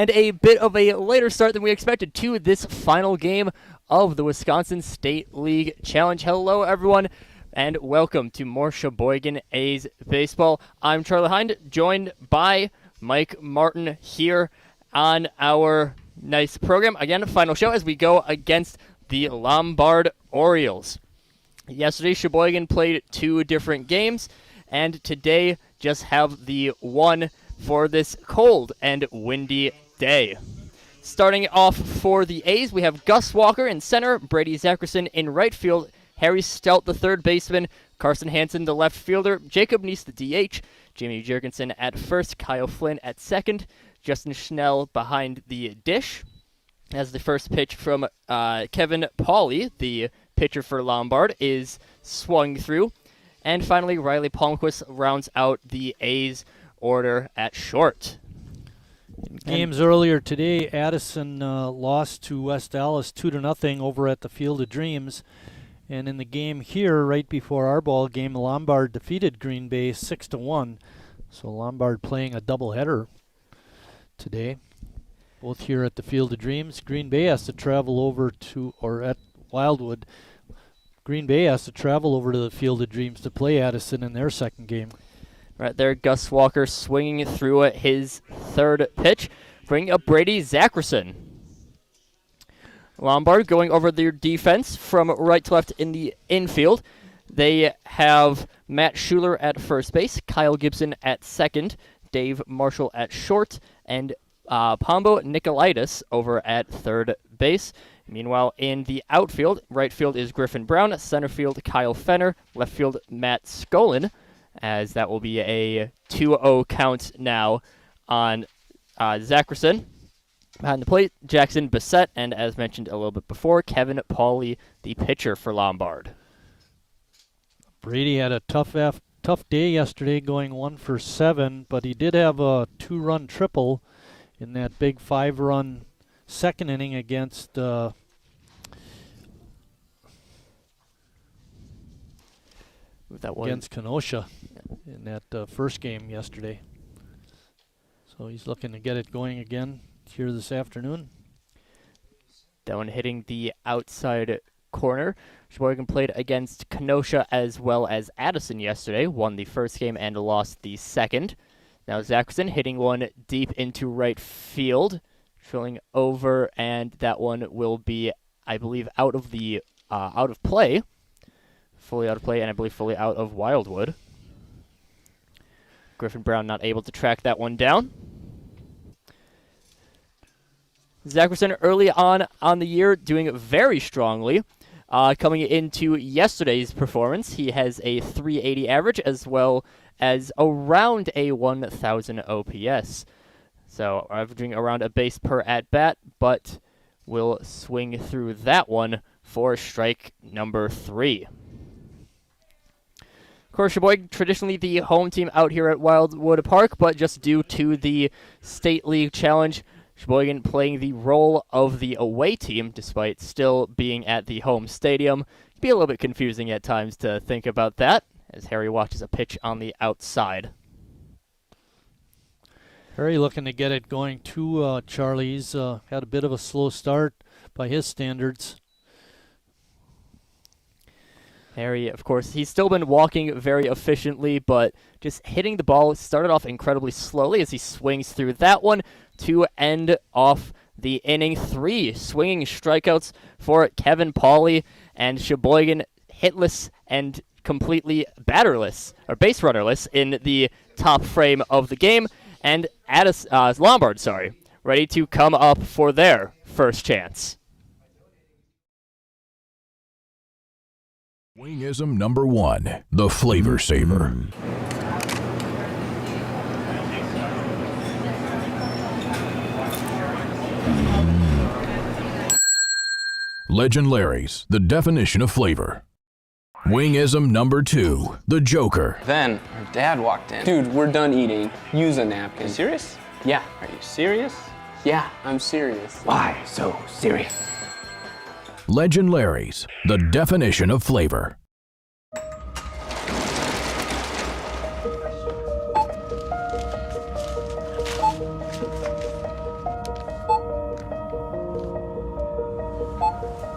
and a bit of a later start than we expected to this final game of the Wisconsin State League Challenge. Hello, everyone, and welcome to more Sheboygan A's baseball. I'm Charlie Hind, joined by Mike Martin here on our nice program. Again, final show as we go against the Lombard Orioles. Yesterday, Sheboygan played 2 different games, and today just have the one for this cold and windy day. Starting off for the A's, we have Gus Walker in center, Brady Zackerson in right field, Harry Stout, the third baseman, Carson Hansen, the left fielder, Jacob Neese, the DH, Jamie Jurgensen at first, Kyle Flynn at second, Justin Schnell behind the dish. As the first pitch from Kevin Pauley, the pitcher for Lombard, is swung through. And finally, Riley Palmquist rounds out the A's order at short. Games earlier today, Addison lost to West Dallas 2-0 over at the Field of Dreams. And in the game here, right before our ball game, Lombard defeated Green Bay 6-1. So Lombard playing a doubleheader today, both here at the Field of Dreams. Green Bay has to travel over to, or at Wildwood, Green Bay has to travel over to the Field of Dreams to play Addison in their second game. Right there, Gus Walker swinging through his third pitch, bringing up Brady Zackerson. Lombard going over their defense from right to left in the infield. They have Matt Schuler at first base, Kyle Gibson at second, Dave Marshall at short, and Pombo Nicolaitis over at third base. Meanwhile, in the outfield, right field is Griffin Brown, center field Kyle Fenner, left field Matt Skolin, as that will be a 2-0 count now on Zackerson. Behind the plate, Jackson Bissett, and as mentioned a little bit before, Kevin Pauley, the pitcher for Lombard. Brady had a tough day yesterday, going 1 for 7, but he did have a 2-run triple in that big 5-run second inning against against Kenosha in that first game yesterday. So he's looking to get it going again here this afternoon. That one hitting the outside corner. Sheboygan played against Kenosha as well as Addison yesterday, won the first game and lost the second. Now Zackerson hitting one deep into right field, filling over, and that one will be, I believe, out of play. Fully out of play, and I believe fully out of Wildwood. Griffin Brown not able to track that one down. Zackerson early on the year doing very strongly. Coming into yesterday's performance, he has a 380 average as well as around a 1,000 OPS. So averaging around a base per at-bat, but will swing through that one for strike number 3. Of course, Sheboygan, traditionally the home team out here at Wildwood Park, but just due to the State League Challenge, Sheboygan playing the role of the away team, despite still being at the home stadium. It can be a little bit confusing at times to think about that, as Harry watches a pitch on the outside. Harry looking to get it going too, Charlie's had a bit of a slow start by his standards. Harry, of course, he's still been walking very efficiently, but just hitting the ball started off incredibly slowly as he swings through that one to end off the inning. 3 swinging strikeouts for Kevin Pauley, and Sheboygan hitless and completely batterless, or base runnerless, in the top frame of the game, and Lombard, ready to come up for their first chance. Wingism number 1, the Flavor Saver. Legend Larry's, the definition of flavor. Wingism number 2, the Joker. Then her dad walked in. Dude, we're done eating. Use a napkin. Serious? Yeah. Are you serious? Yeah, I'm serious. Why so serious? Legend Larry's, the definition of flavor.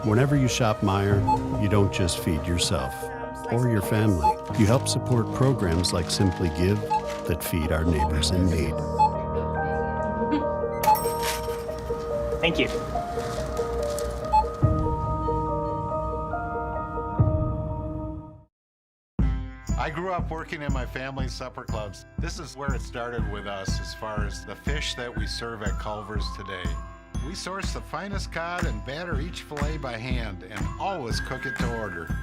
Whenever you shop Meijer, you don't just feed yourself or your family. You help support programs like Simply Give that feed our neighbors in need. Thank you. I grew up working in my family's supper clubs. This is where it started with us as far as the fish that we serve at Culver's today. We source the finest cod and batter each fillet by hand and always cook it to order.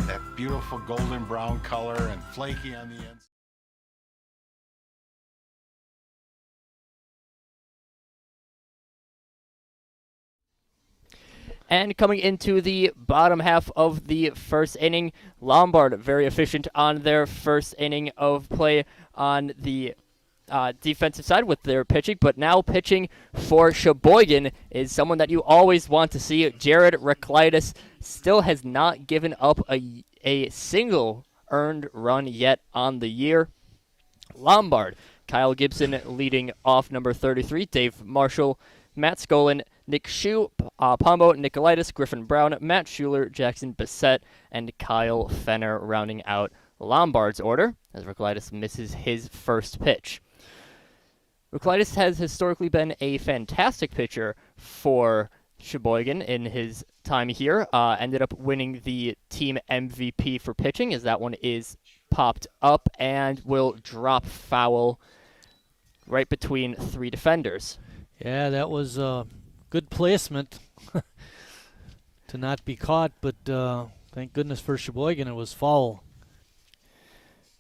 That beautiful golden brown color and flaky on the ends. And coming into the bottom half of the first inning, Lombard very efficient on their first inning of play on the defensive side with their pitching, but now pitching for Sheboygan is someone that you always want to see. Jared Reclitus still has not given up a single earned run yet on the year. Lombard, Kyle Gibson leading off number 33, Dave Marshall, Matt Skolin, Nick Shue, Pombo Nicolaitis, Griffin Brown, Matt Schuler, Jackson Bissett, and Kyle Fenner rounding out Lombard's order as Reclitus misses his first pitch. Reclitus has historically been a fantastic pitcher for Sheboygan in his time here. Ended up winning the team MVP for pitching as that one is popped up and will drop foul right between three defenders. Yeah, that was a good placement to not be caught, but thank goodness for Sheboygan it was foul.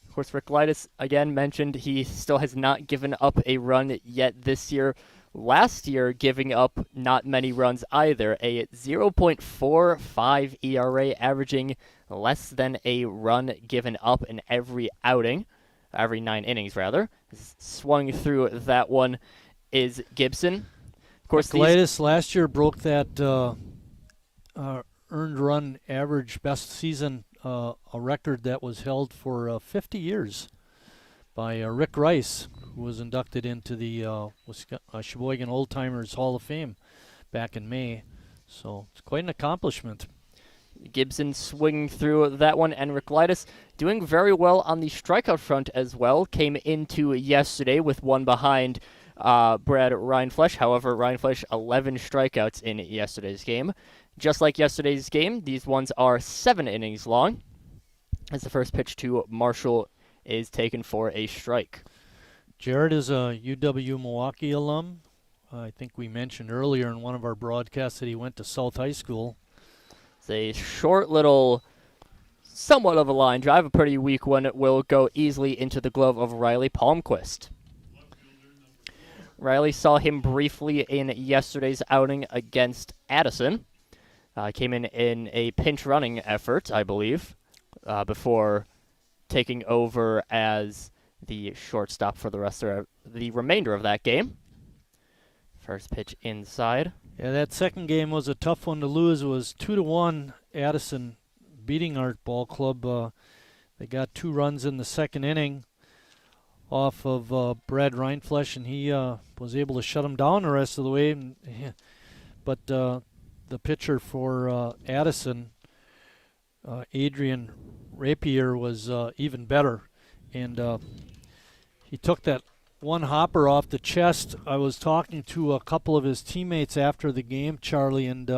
Of course, Reclitus, again, mentioned he still has not given up a run yet this year. Last year, giving up not many runs either. A 0.45 ERA, averaging less than a run given up in every outing. Every 9 innings, rather. Swung through that one is Gibson. Of course, Reclitus last year broke that earned run average best season, a record that was held for 50 years by Rick Rice, who was inducted into the Sheboygan Old Timers Hall of Fame back in May. So it's quite an accomplishment. Gibson swinging through that one, and Reclitus doing very well on the strikeout front as well. Came into yesterday with one behind Brad Reinflesch. However, Reinflesch 11 strikeouts in yesterday's game. Just like yesterday's game, these ones are 7 innings long, as the first pitch to Marshall is taken for a strike. Jared is a UW Milwaukee alum. I think we mentioned earlier in one of our broadcasts that he went to South High School. It's a short little, somewhat of a line drive, a pretty weak one. It will go easily into the glove of Riley Palmquist. Riley saw him briefly in yesterday's outing against Addison. Came in a pinch running effort, I believe, before taking over as the shortstop for the remainder of that game. First pitch inside. Yeah, that second game was a tough one to lose. It was 2-1 Addison beating our ball club. They got 2 runs in the second inning off of Brad Reinflesch, and he was able to shut them down the rest of the way. But the pitcher for Addison, Adrian Rapier, was even better. And he took that one hopper off the chest. I was talking to a couple of his teammates after the game, Charlie, and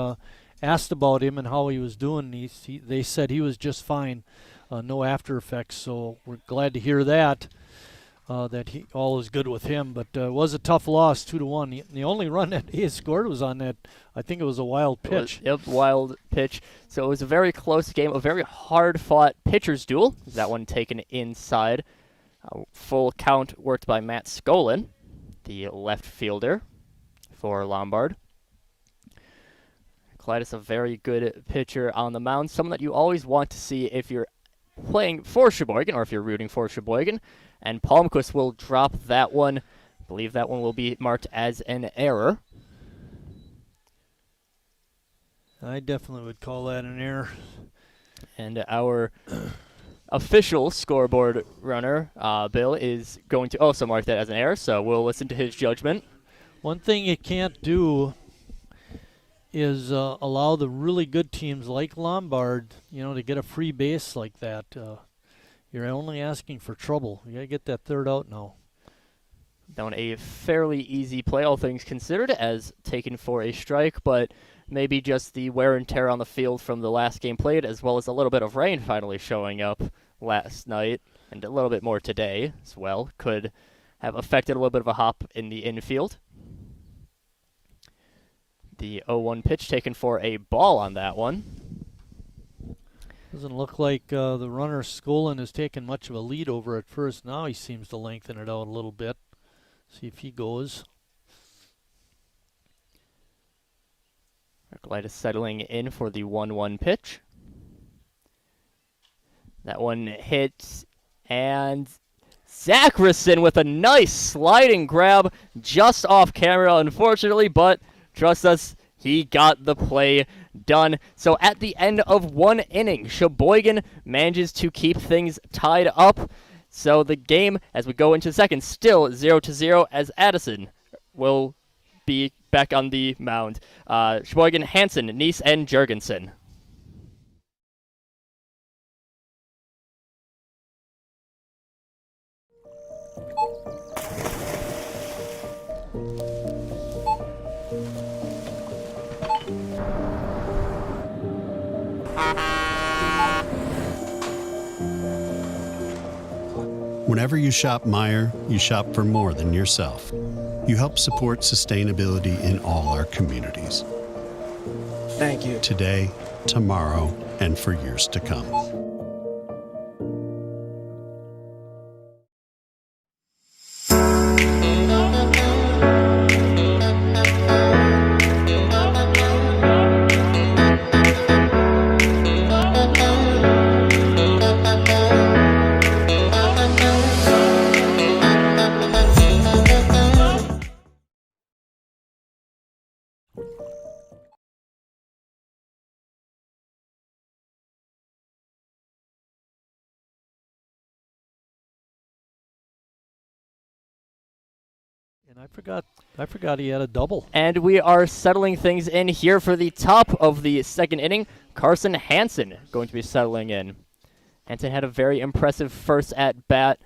asked about him and how he was doing. They said he was just fine, no after effects. So we're glad to hear that. That all is good with him, but it was a tough loss, 2-1. The only run that he scored was on that, I think it was a wild pitch. Wild pitch. So it was a very close game, a very hard-fought pitcher's duel. That one taken inside. Full count worked by Matt Skolin, the left fielder for Lombard. Clyde a very good pitcher on the mound, someone that you always want to see if you're playing for Sheboygan or if you're rooting for Sheboygan. And Palmquist will drop that one. I believe that one will be marked as an error. I definitely would call that an error. And our official scoreboard runner, Bill, is going to also mark that as an error, so we'll listen to his judgment. One thing you can't do is allow the really good teams like Lombard, to get a free base like that. You're only asking for trouble. You got to get that third out now. Down a fairly easy play, all things considered, as taken for a strike, but maybe just the wear and tear on the field from the last game played, as well as a little bit of rain finally showing up last night, and a little bit more today as well, could have affected a little bit of a hop in the infield. The 0-1 pitch taken for a ball on that one. Doesn't look like the runner Skolin has taken much of a lead over at first. Now he seems to lengthen it out a little bit. See if he goes. Arclight is settling in for the 1-1 pitch. That one hits, and Zacharson with a nice sliding grab just off camera, unfortunately, but trust us, he got the play done. So at the end of 1 inning, Sheboygan manages to keep things tied up. So the game, as we go into the second, still 0-0, as Addison will be back on the mound. Sheboygan, Hansen, Neese, and Jurgensen. Whenever you shop Meijer, you shop for more than yourself. You help support sustainability in all our communities. Thank you. Today, tomorrow, and for years to come. And I forgot he had a double. And we are settling things in here for the top of the second inning. Carson Hansen going to be settling in. Hansen had a very impressive first at-bat,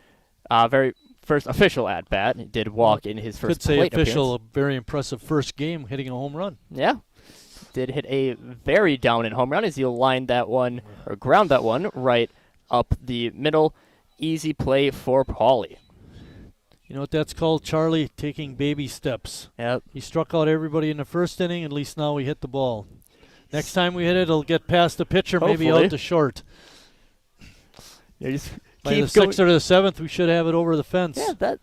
very first official at-bat. He did walk in his first plate appearance. Could say official, a very impressive first game, hitting a home run. Yeah. Did hit a very down-in home run as he lined that one, or ground that one, right up the middle. Easy play for Paulie. You know what that's called, Charlie? Taking baby steps. Yep. He struck out everybody in the first inning. At least now we hit the ball. Next time we hit it, it'll get past the pitcher, maybe Hopefully. out to short. Yeah, just By keep the sixth or the seventh, we should have it over the fence. Yeah, that.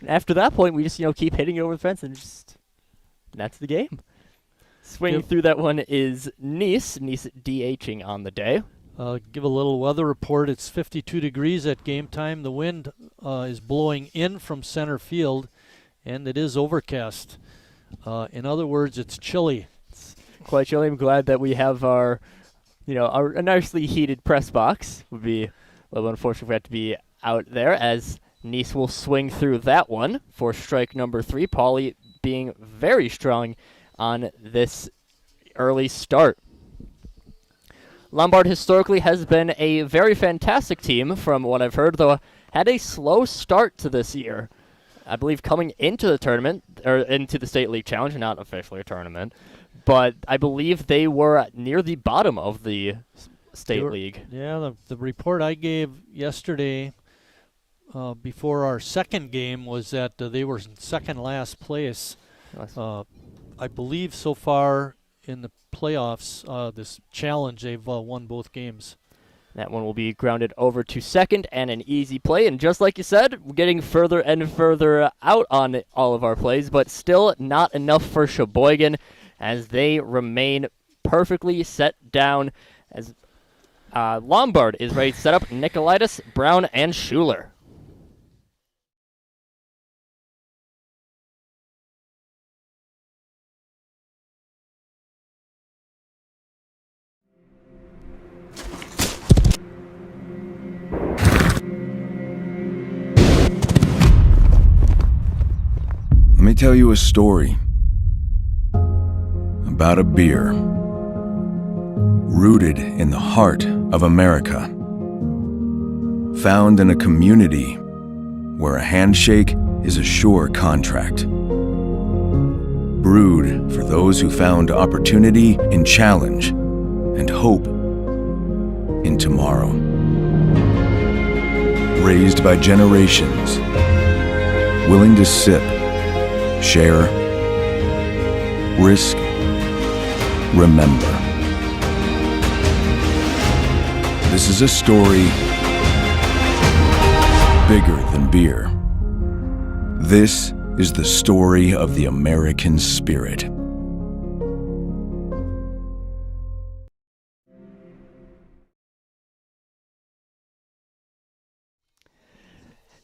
After that point, we just keep hitting it over the fence, and that's the game. Swinging through that one is Neese. Neese DHing on the day. Give a little weather report. It's 52 degrees at game time. The wind is blowing in from center field, and it is overcast. In other words, it's chilly. It's quite chilly. I'm glad that we have our a nicely heated press box. Would be a little unfortunate if we had to be out there, as Neese will swing through that one for strike number 3. Paulie being very strong on this early start. Lombard historically has been a very fantastic team from what I've heard, though had a slow start to this year. I believe coming into the tournament, or into the State League Challenge, not officially a tournament, but I believe they were near the bottom of the State League. Yeah, the report I gave yesterday before our second game was that they were in second last place. Nice. I believe so far in the playoffs, this challenge, they've won both games. That one will be grounded over to second, and an easy play. And just like you said, we're getting further and further out on all of our plays, but still not enough for Sheboygan as they remain perfectly set down as Lombard is ready to set up Nicolaitis, Brown, and Schuler. Let me tell you a story about a beer. Rooted in the heart of America. Found in a community where a handshake is a sure contract. Brewed for those who found opportunity in challenge and hope in tomorrow. Raised by generations, willing to sip, share, risk, remember. This is a story bigger than beer. This is the story of the American spirit.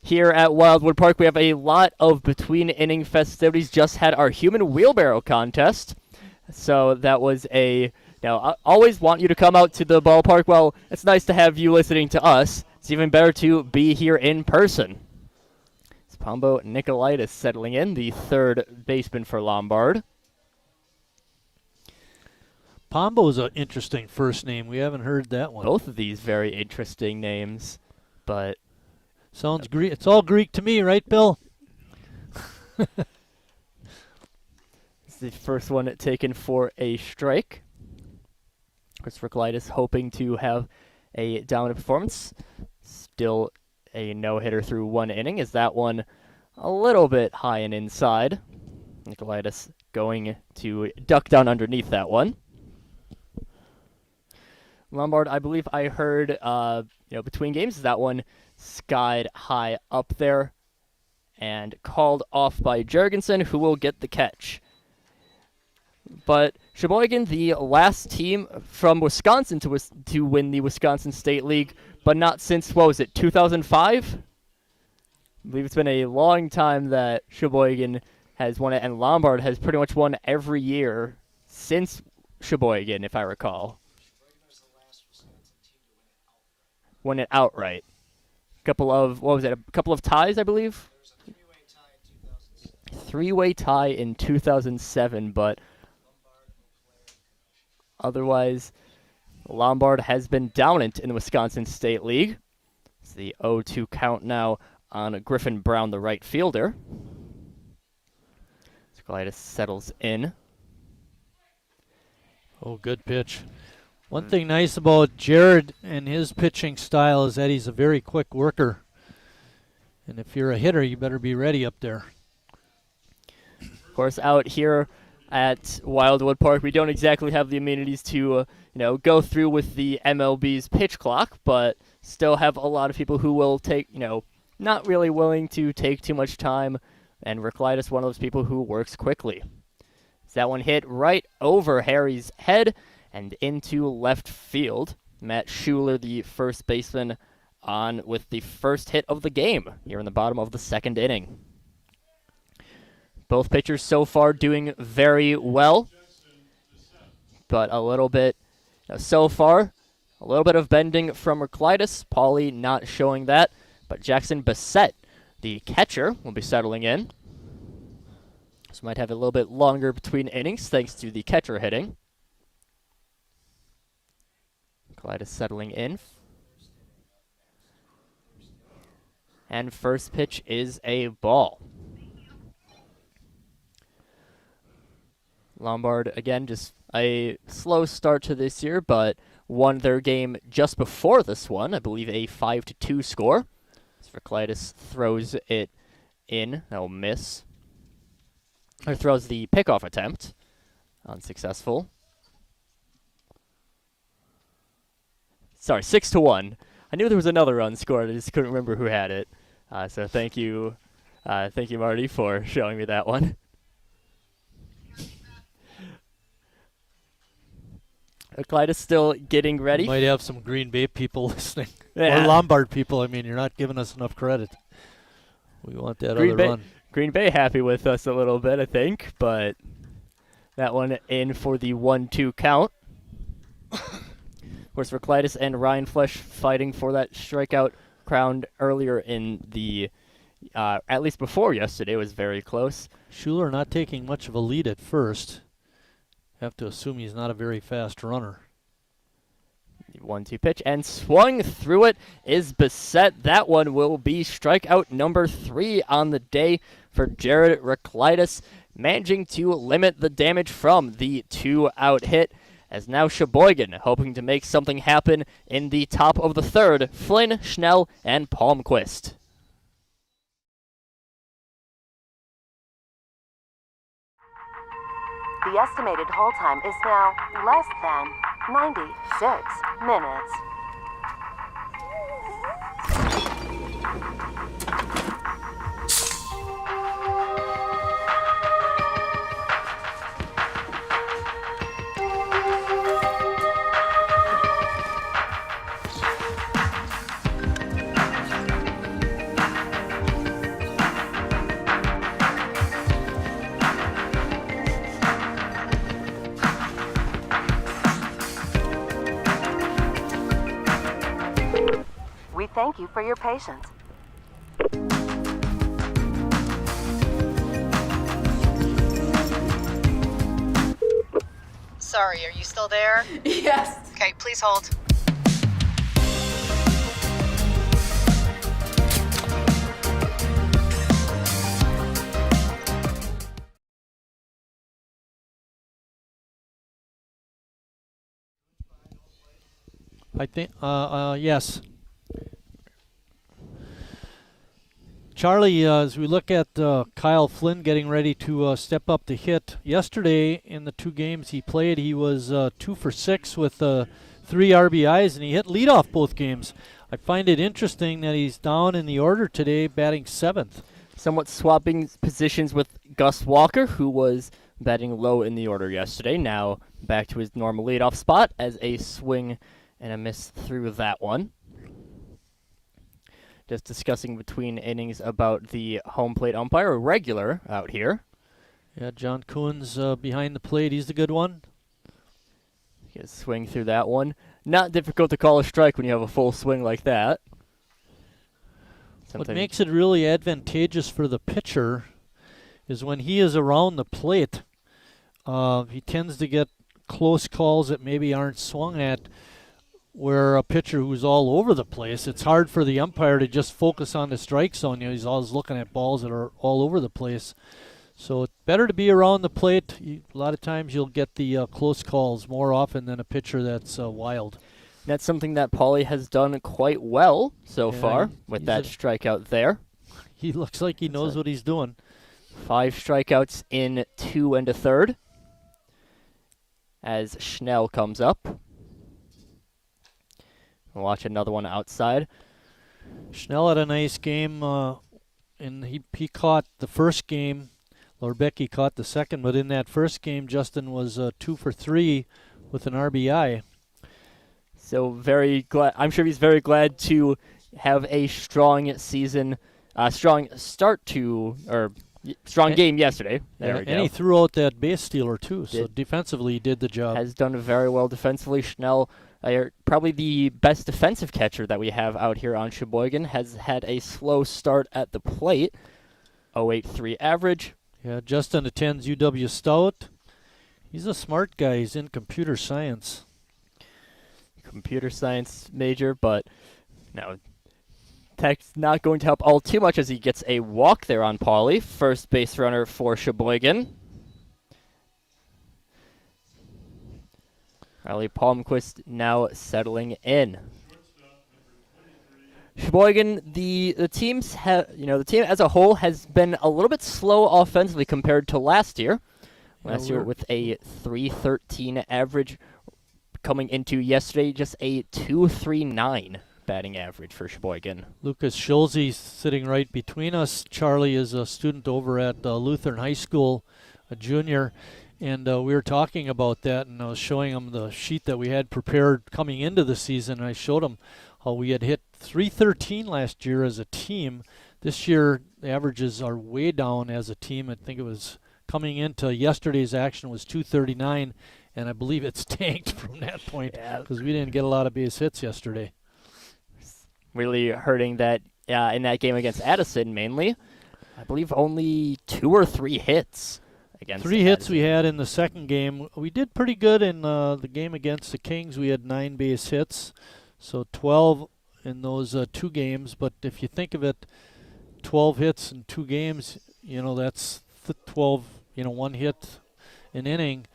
Here at Wildwood Park, we have a lot of between-inning festivities. Just had our human wheelbarrow contest. So that was I always want you to come out to the ballpark. Well, it's nice to have you listening to us. It's even better to be here in person. It's Pombo Nicolaitis settling in, the third baseman for Lombard. Pombo's an interesting first name. We haven't heard that one. Both of these very interesting names, but sounds Greek. It's all Greek to me, right, Bill? It's the first one taken for a strike. Christopher Nicolaitis hoping to have a dominant performance. Still a no-hitter through one inning. Is that one a little bit high and inside? Nicolaitis going to duck down underneath that one. Lombard, I believe I heard, between games, that one skied high up there and called off by Jurgensen, who will get the catch. But Sheboygan, the last team from Wisconsin to win the Wisconsin State League, but not since, 2005? I believe it's been a long time that Sheboygan has won it, and Lombard has pretty much won every year since Sheboygan, if I recall. Won it outright. A couple of ties, I believe? There was a three-way tie in 2007, but otherwise, Lombard has been dominant in the Wisconsin State League. It's the 0-2 count now on Griffin Brown, the right fielder. Nicolaitis settles in. Oh, good pitch. One thing nice about Jared and his pitching style is that he's a very quick worker. And if you're a hitter, you better be ready up there. Of course, out here at Wildwood Park, we don't exactly have the amenities to, go through with the MLB's pitch clock, but still have a lot of people who will take, not really willing to take too much time, and Nicolaitis, one of those people who works quickly. That one hit right over Harry's head and into left field. Matt Schuler, the first baseman, on with the first hit of the game here in the bottom of the second inning. Both pitchers so far doing very well, but a little bit so far, a little bit of bending from Nicolaitis. Pauly not showing that, but Jackson Bissett, the catcher, will be settling in. So might have a little bit longer between innings thanks to the catcher hitting. Nicolaitis settling in. And first pitch is a ball. Lombard, again, just a slow start to this year, but won their game just before this one. I believe a 5-2 score. As Nicolaitis throws it in. That'll miss. Or throws the pickoff attempt. Unsuccessful. Sorry, 6-1. I knew there was another run scored. I just couldn't remember who had it. So thank you, Marty, for showing me that one. Nicolaitis still getting ready. We might have some Green Bay people listening. Yeah. Or Lombard people. I mean, you're not giving us enough credit. We want that other run. Green Bay happy with us a little bit, I think, but that one in for the 1-2 count. Of course, Nicolaitis and Ryan Flesch fighting for that strikeout crowned earlier in the, at least before yesterday, was very close. Schuler not taking much of a lead at first. have to assume he's not a very fast runner. 1-2 pitch, and swung through it is beset. That one will be strikeout number 3 on the day for Jared Reclitus, managing to limit the damage from the 2-out hit, as now Sheboygan hoping to make something happen in the top of the third. Flynn, Schnell, and Palmquist. The estimated hold time is now less than 96 minutes. We thank you for your patience. Sorry, are you still there? Yes. Okay, please hold. I think, yes. Charlie, as we look at Kyle Flynn getting ready to step up to hit, yesterday in the 2 games he played, he was 2 for 6 with 3 RBIs, and he hit leadoff both games. I find it interesting that he's down in the order today, batting 7th. Somewhat swapping positions with Gus Walker, who was batting low in the order yesterday, now back to his normal leadoff spot as a swing and a miss through that one. Just discussing between innings about the home plate umpire, a regular out here. Yeah, John Coons behind the plate. He's the good one. Get a swing through that one. Not difficult to call a strike when you have a full swing like that. What makes it really advantageous for the pitcher is when he is around the plate, he tends to get close calls that maybe aren't swung at, where a pitcher who's all over the place, it's hard for the umpire to just focus on the strike zone. You know, he's always looking at balls that are all over the place. So it's better to be around the plate. A lot of times you'll get the close calls more often than a pitcher that's wild. That's something that Paulie has done quite well so far with that strikeout there. He looks like he knows what he's doing. 5 strikeouts in 2 1/3 as Schnell comes up. We'll watch another one outside. Schnell had a nice game, and he caught the first game. Lorbecki caught the second, but in that first game, Justin was 2 for 3 with an RBI. So very glad. I'm sure he's very glad to have a strong season, strong start to, or strong game yesterday. There we go. And he threw out that base stealer too. So defensively, he did the job. Has done very well defensively. Schnell, probably the best defensive catcher that we have out here on Sheboygan, has had a slow start at the plate. 0.83 average. Yeah, Justin attends UW Stout. He's a smart guy. He's in computer science. Computer science major, but no, tech's not going to help all too much as he gets a walk there on Paulie. First base runner for Sheboygan. Riley Palmquist now settling in. Sheboygan, the team as a whole has been a little bit slow offensively compared to last year. Last year with a 3.13 average, coming into yesterday just a 2.39 batting average for Sheboygan. Lucas Schulze sitting right between us. Charlie is a student over at Lutheran High School, a junior. And we were talking about that, and I was showing him the sheet that we had prepared coming into the season. And I showed him how we had hit 313 last year as a team. This year, the averages are way down as a team. I think it was coming into yesterday's action was 239, and I believe it's tanked from that point because we didn't get a lot of base hits yesterday. Really hurting that in that game against Addison mainly. I believe only 2 or 3 hits against 3 hits Addison. we had in the second game. We did pretty good in the game against the Kings. We had 9 base hits, so 12 in those 2 games. But if you think of it, 12 hits in 2 games, that's 12, 1 hit an inning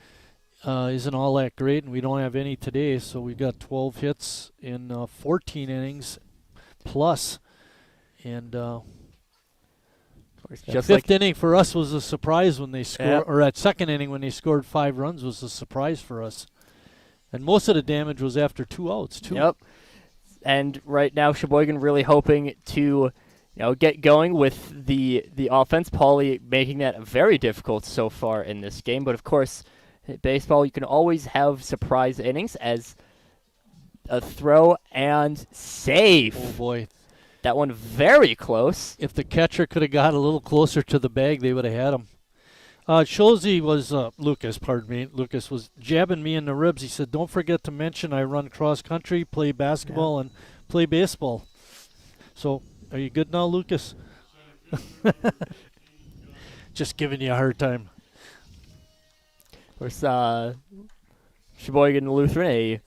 isn't all that great, and we don't have any today, so we got 12 hits in 14 innings plus. And just fifth like inning for us was a surprise when they scored, Yep. or at second inning when they scored 5 runs was a surprise for us. And most of the damage was after 2 outs, too. Yep. And right now, Sheboygan really hoping to, get going with the offense. Pauly making that very difficult so far in this game. But of course, in baseball, you can always have surprise innings as a throw and save. Oh boy! That one very close. If the catcher could have got a little closer to the bag, they would have had him. Schulze was Lucas was jabbing me in the ribs. He said, "Don't forget to mention I run cross country, play basketball, and play baseball." So, are you good now, Lucas? Just giving you a hard time. Of course, Sheboygan Lutheran,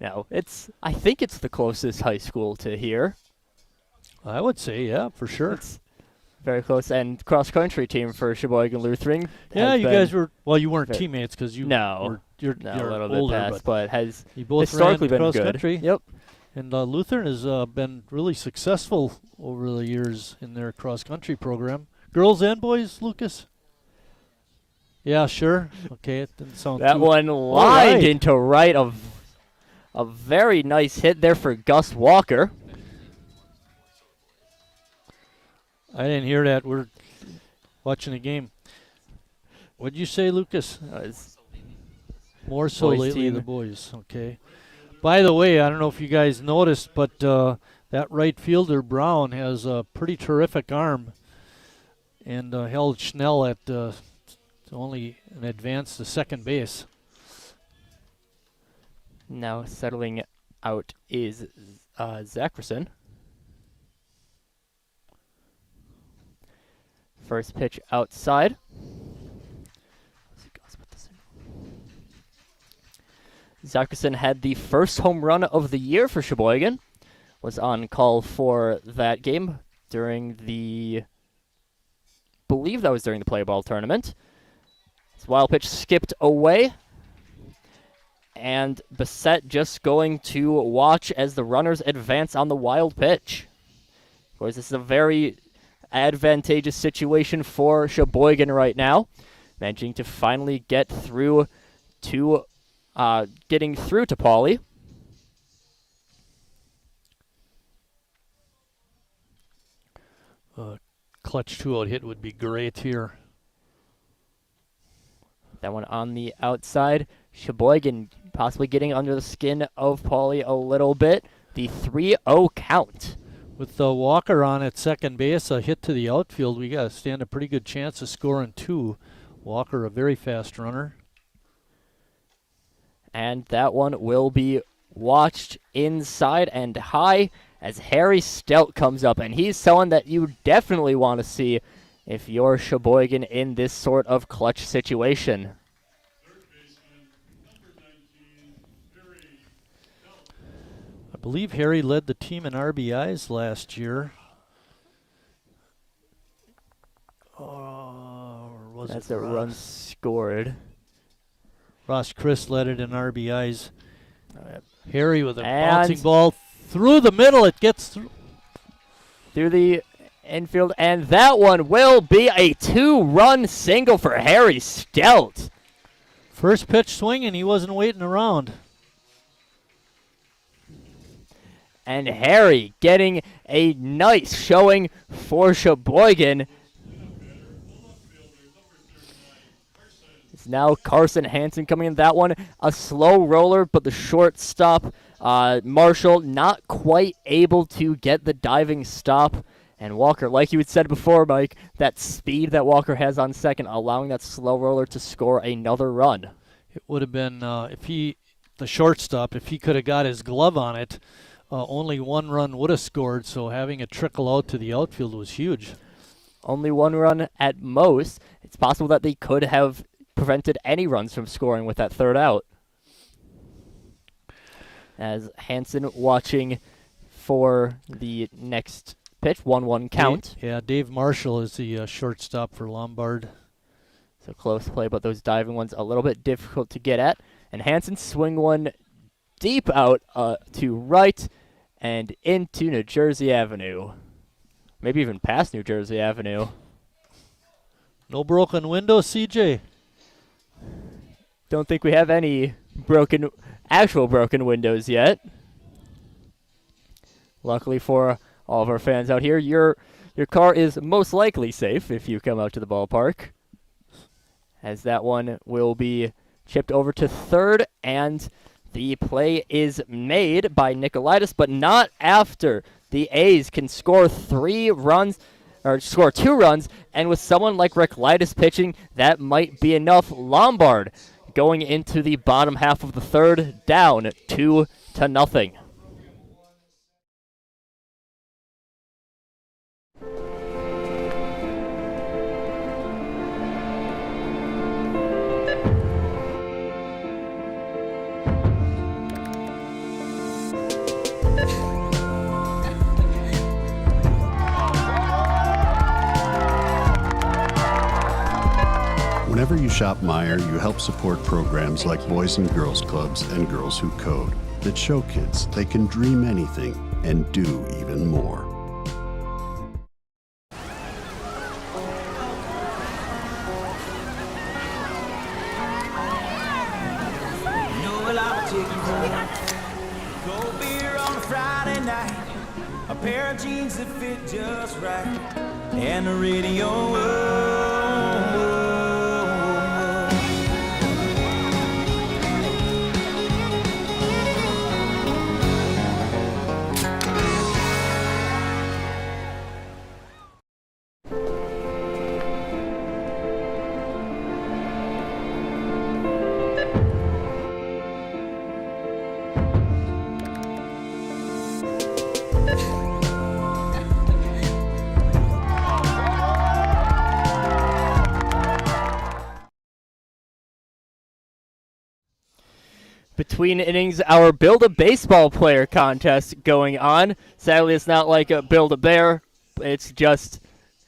I think it's the closest high school to here. I would say, yeah, for sure. It's very close. And cross-country team for Sheboygan Lutheran. Yeah, you guys were, you weren't very- teammates because you're a little older, bit past, but has you both historically ran been cross good. country. Yep. And Lutheran has been really successful over the years in their cross-country program. Girls and boys, Lucas? Yeah, sure. Okay, it didn't sound That too one lined into right of a very nice hit there for Gus Walker. I didn't hear that. We're watching the game. What'd you say, Lucas? More so boys lately, team. the boys. Okay. By the way, I don't know if you guys noticed, but that right fielder, Brown, has a pretty terrific arm and held Schnell at only an advance to second base. Now settling out is Zackerson. First pitch outside. Zackerson had the first home run of the year for Sheboygan. Was on call for that game during believe that was during the play ball tournament. His wild pitch skipped away. And Bassett just going to watch as the runners advance on the wild pitch. Of course, this is a very advantageous situation for Sheboygan right now. Managing to finally get through to getting through to Pauly. Clutch 2-out hit would be great here. That one on the outside. Sheboygan possibly getting under the skin of Pauly a little bit. The 3-0 count. With Walker on at second base, a hit to the outfield, we got to stand a pretty good chance of scoring 2. Walker, a very fast runner. And that one will be watched inside and high as Harry Stout comes up. And he's someone that you definitely want to see if you're Sheboygan in this sort of clutch situation. I believe Harry led the team in RBIs last year. Or was That's it a run scored. Ross Chris led it in RBIs. Right. Harry with a And bouncing ball through the middle. It gets through the infield, and that one will be a 2-run single for Harry Stout. First pitch swinging, he wasn't waiting around. And Harry getting a nice showing for Sheboygan. It's now Carson Hansen coming in. That one, a slow roller, but the shortstop, Marshall, not quite able to get the diving stop. And Walker, like you had said before, Mike, that speed that Walker has on second, allowing that slow roller to score another run. It would have been, the shortstop, if he could have got his glove on it, only 1 run would have scored, so having it trickle out to the outfield was huge. Only 1 run at most. it's possible that they could have prevented any runs from scoring with that third out. As Hansen watching for the next pitch, 1-1 count. Dave Marshall is the shortstop for Lombard. So close play, but those diving ones a little bit difficult to get at. And Hansen swing one deep out to right and into New Jersey Avenue. Maybe even past New Jersey Avenue. No broken window, CJ? Don't think we have any actual broken windows yet. Luckily for all of our fans out here, your car is most likely safe if you come out to the ballpark. As that one will be chipped over to third, and the play is made by Nicolaitis, but not after the A's can score 3 runs, or score 2 runs, and with someone like Nicolaitis pitching, that might be enough. Lombard going into the bottom half of the third, down 2-0. Whenever you shop Meijer, you help support programs like Boys and Girls Clubs and Girls Who Code that show kids they can dream anything and do even more. Cold beer on a Friday night, a pair of jeans that fit just right, and the radio. Between innings, our Build-A-Baseball player contest going on. Sadly, it's not like a Build-A-Bear. It's just,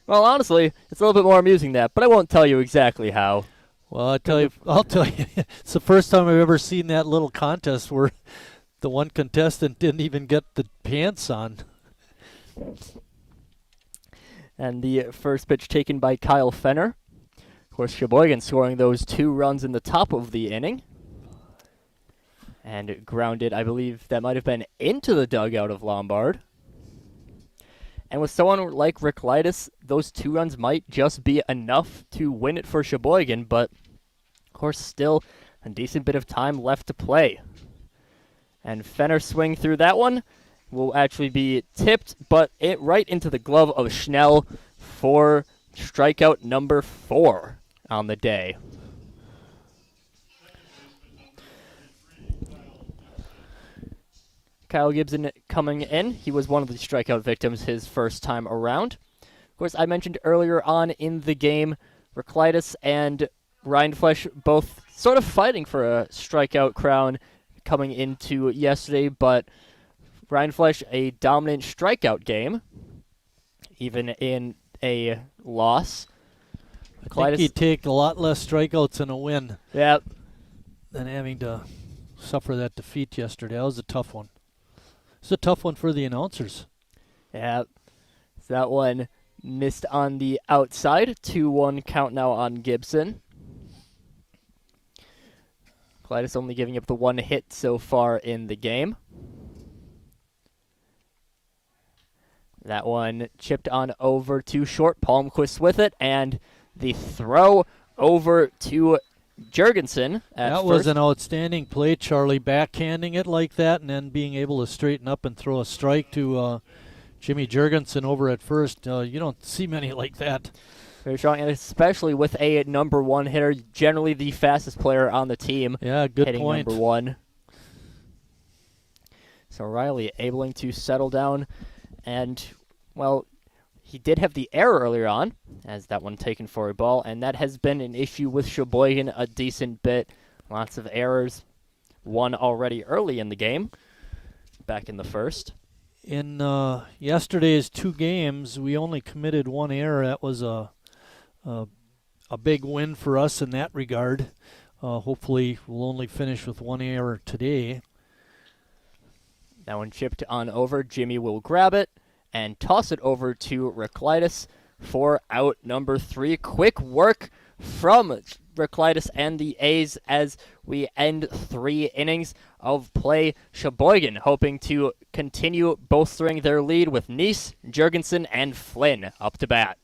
well, honestly, it's a little bit more amusing than that, but I won't tell you exactly how. Well, I'll tell you, it's the first time I've ever seen that little contest where the one contestant didn't even get the pants on. And the first pitch taken by Kyle Fenner. Of course, Sheboygan scoring those 2 runs in the top of the inning. And grounded, I believe that might have been into the dugout of Lombard. And with someone like Nicolaitis, those 2 runs might just be enough to win it for Sheboygan, but of course still a decent bit of time left to play. And Fenner swing through that one will actually be tipped, but it right into the glove of Schnell for strikeout number 4 on the day. Kyle Gibson coming in. He was one of the strikeout victims his first time around. Of course, I mentioned earlier on in the game, Nicolaitis and Rindfleisch both sort of fighting for a strikeout crown coming into yesterday, but Rindfleisch a dominant strikeout game, even in a loss. I think he'd take a lot less strikeouts in a win. Yep. Than having to suffer that defeat yesterday. That was a tough one. It's a tough one for the announcers. Yeah, so that one missed on the outside. 2-1 count now on Gibson. Nicolaitis only giving up the 1 hit so far in the game. That one chipped on over to short. Palmquist with it, and the throw over to Jurgensen. That was an outstanding play, Charlie, backhanding it like that and then being able to straighten up and throw a strike to Jimmy Jurgensen over at first. You don't see many like that. Very strong, and especially with a number 1 hitter, generally the fastest player on the team. Yeah, good hitting point. Number 1. So Riley able to settle down, and, well, he did have the error earlier on, as that one taken for a ball, and that has been an issue with Sheboygan a decent bit. Lots of errors. One already early in the game, back in the first. In yesterday's 2 games, we only committed 1 error. That was a big win for us in that regard. Hopefully, we'll only finish with 1 error today. That one chipped on over. Jimmy will grab it and toss it over to Reclitus for out number 3. Quick work from Reclitus and the A's as we end 3 innings of play. Sheboygan hoping to continue bolstering their lead with Neese, Jurgensen, and Flynn up to bat.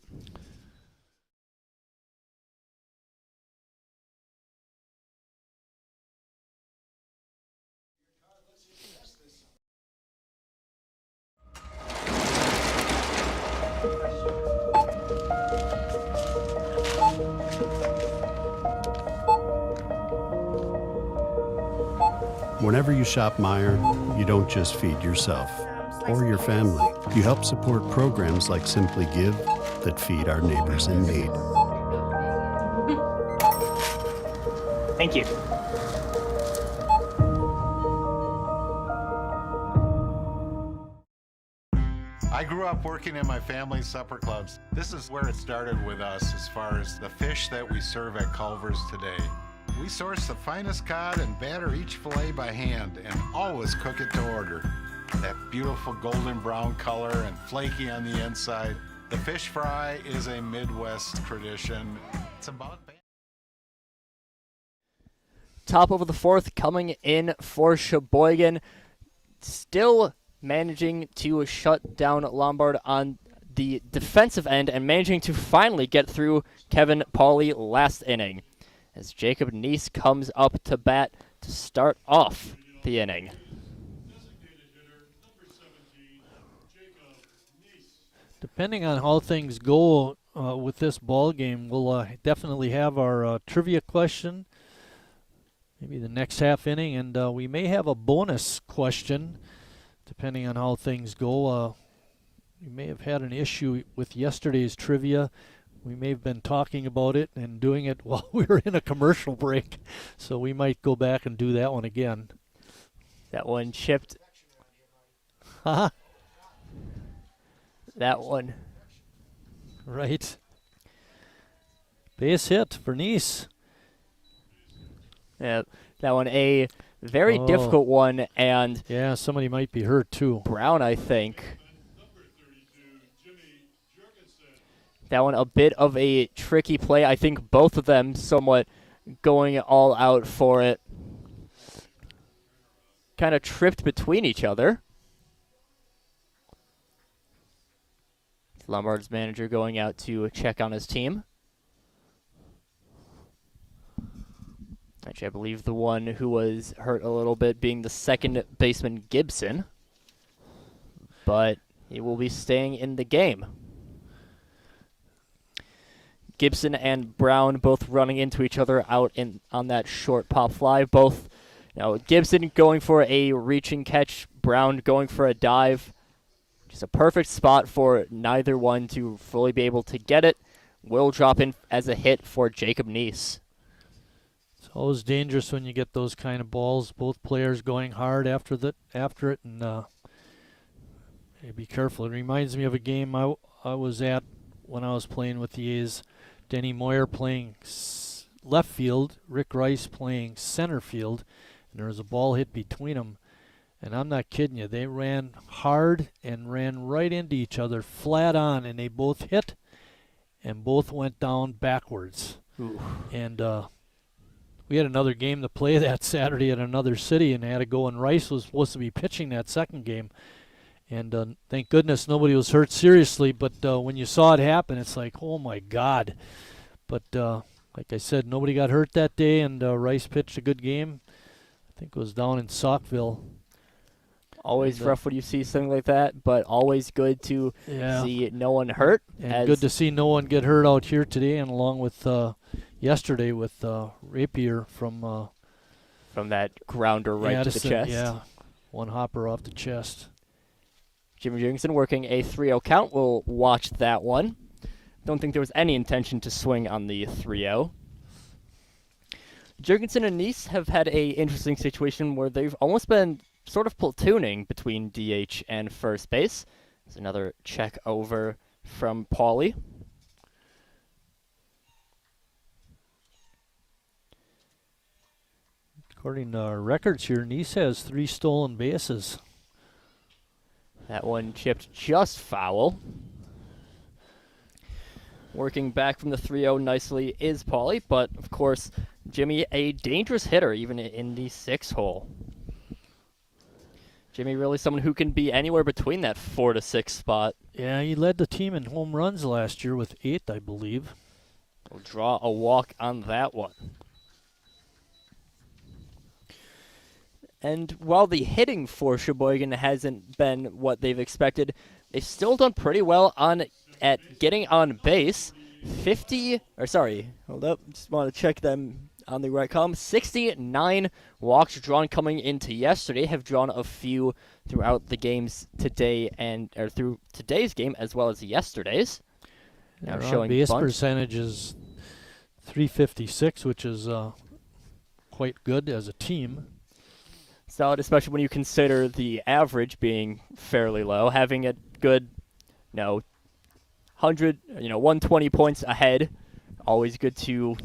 Whenever you shop Meijer, you don't just feed yourself or your family. You help support programs like Simply Give that feed our neighbors in need. Thank you. I grew up working in my family's supper clubs. This is where it started with us as far as the fish that we serve at Culver's today. We source the finest cod and batter each fillet by hand and always cook it to order. That beautiful golden brown color and flaky on the inside. The fish fry is a Midwest tradition. It's about Top of the 4th coming in for Sheboygan. Still managing to shut down Lombard on the defensive end and managing to finally get through Kevin Pauly last inning, as Jacob Neese comes up to bat to start off the inning. Depending on how things go with this ball game, we'll definitely have our trivia question, maybe the next half inning, and we may have a bonus question, depending on how things go. We may have had an issue with yesterday's trivia. We may have been talking about it and doing it while we were in a commercial break, so we might go back and do that one again. That one chipped. Huh? That one. Right. Base hit for Neese. Yeah, that one a very difficult one, and yeah, somebody might be hurt too. Brown, I think. That one a bit of a tricky play. I think both of them somewhat going all out for it. Kind of tripped between each other. Lombard's manager going out to check on his team. Actually, I believe the one who was hurt a little bit being the second baseman, Gibson. But he will be staying in the game. Gibson and Brown both running into each other out on that short pop fly. Both, Gibson going for a reaching catch, Brown going for a dive. Just a perfect spot for neither one to fully be able to get it. Will drop in as a hit for Jacob Neese. It's always dangerous when you get those kind of balls. Both players going hard after it, and be careful. It reminds me of a game I was at when I was playing with the A's. Denny Moyer playing left field, Rick Rice playing center field, and there was a ball hit between them. And I'm not kidding you. They ran hard and ran right into each other, flat on, and they both hit, and both went down backwards. Ooh. And we had another game to play that Saturday at another city, and had to go, and Rice was supposed to be pitching that second game. And thank goodness nobody was hurt seriously, but when you saw it happen, it's like, oh my God. But like I said, nobody got hurt that day, and Rice pitched a good game. I think it was down in Saukville. Always rough when you see something like that, but always good to see no one hurt. And good to see no one get hurt out here today, and along with yesterday with Rapier from that grounder right to the chest. Yeah, one hopper off the chest. Jimmy Jurgensen working a 3-0 count. We'll watch that one. Don't think there was any intention to swing on the 3-0. Jurgensen and Nice have had a interesting situation where they've almost been sort of platooning between DH and first base. There's another check over from Pauly. According to our records here, Nice has 3 stolen bases. That one chipped just foul. Working back from the 3-0 nicely is Pauly, but of course, Jimmy, a dangerous hitter even in the 6 hole. Jimmy really someone who can be anywhere between that 4 to 6 spot. Yeah, he led the team in home runs last year with 8, I believe. We'll draw a walk on that one. And while the hitting for Sheboygan hasn't been what they've expected, they've still done pretty well at getting on base. Hold up, just want to check them on the right column. 69 walks drawn coming into yesterday, have drawn a few throughout the games today or through today's game as well as yesterday's. Now showing base percentage is .356, which is quite good as a team. Solid, especially when you consider the average being fairly low. Having a good, 120 points ahead, always good to,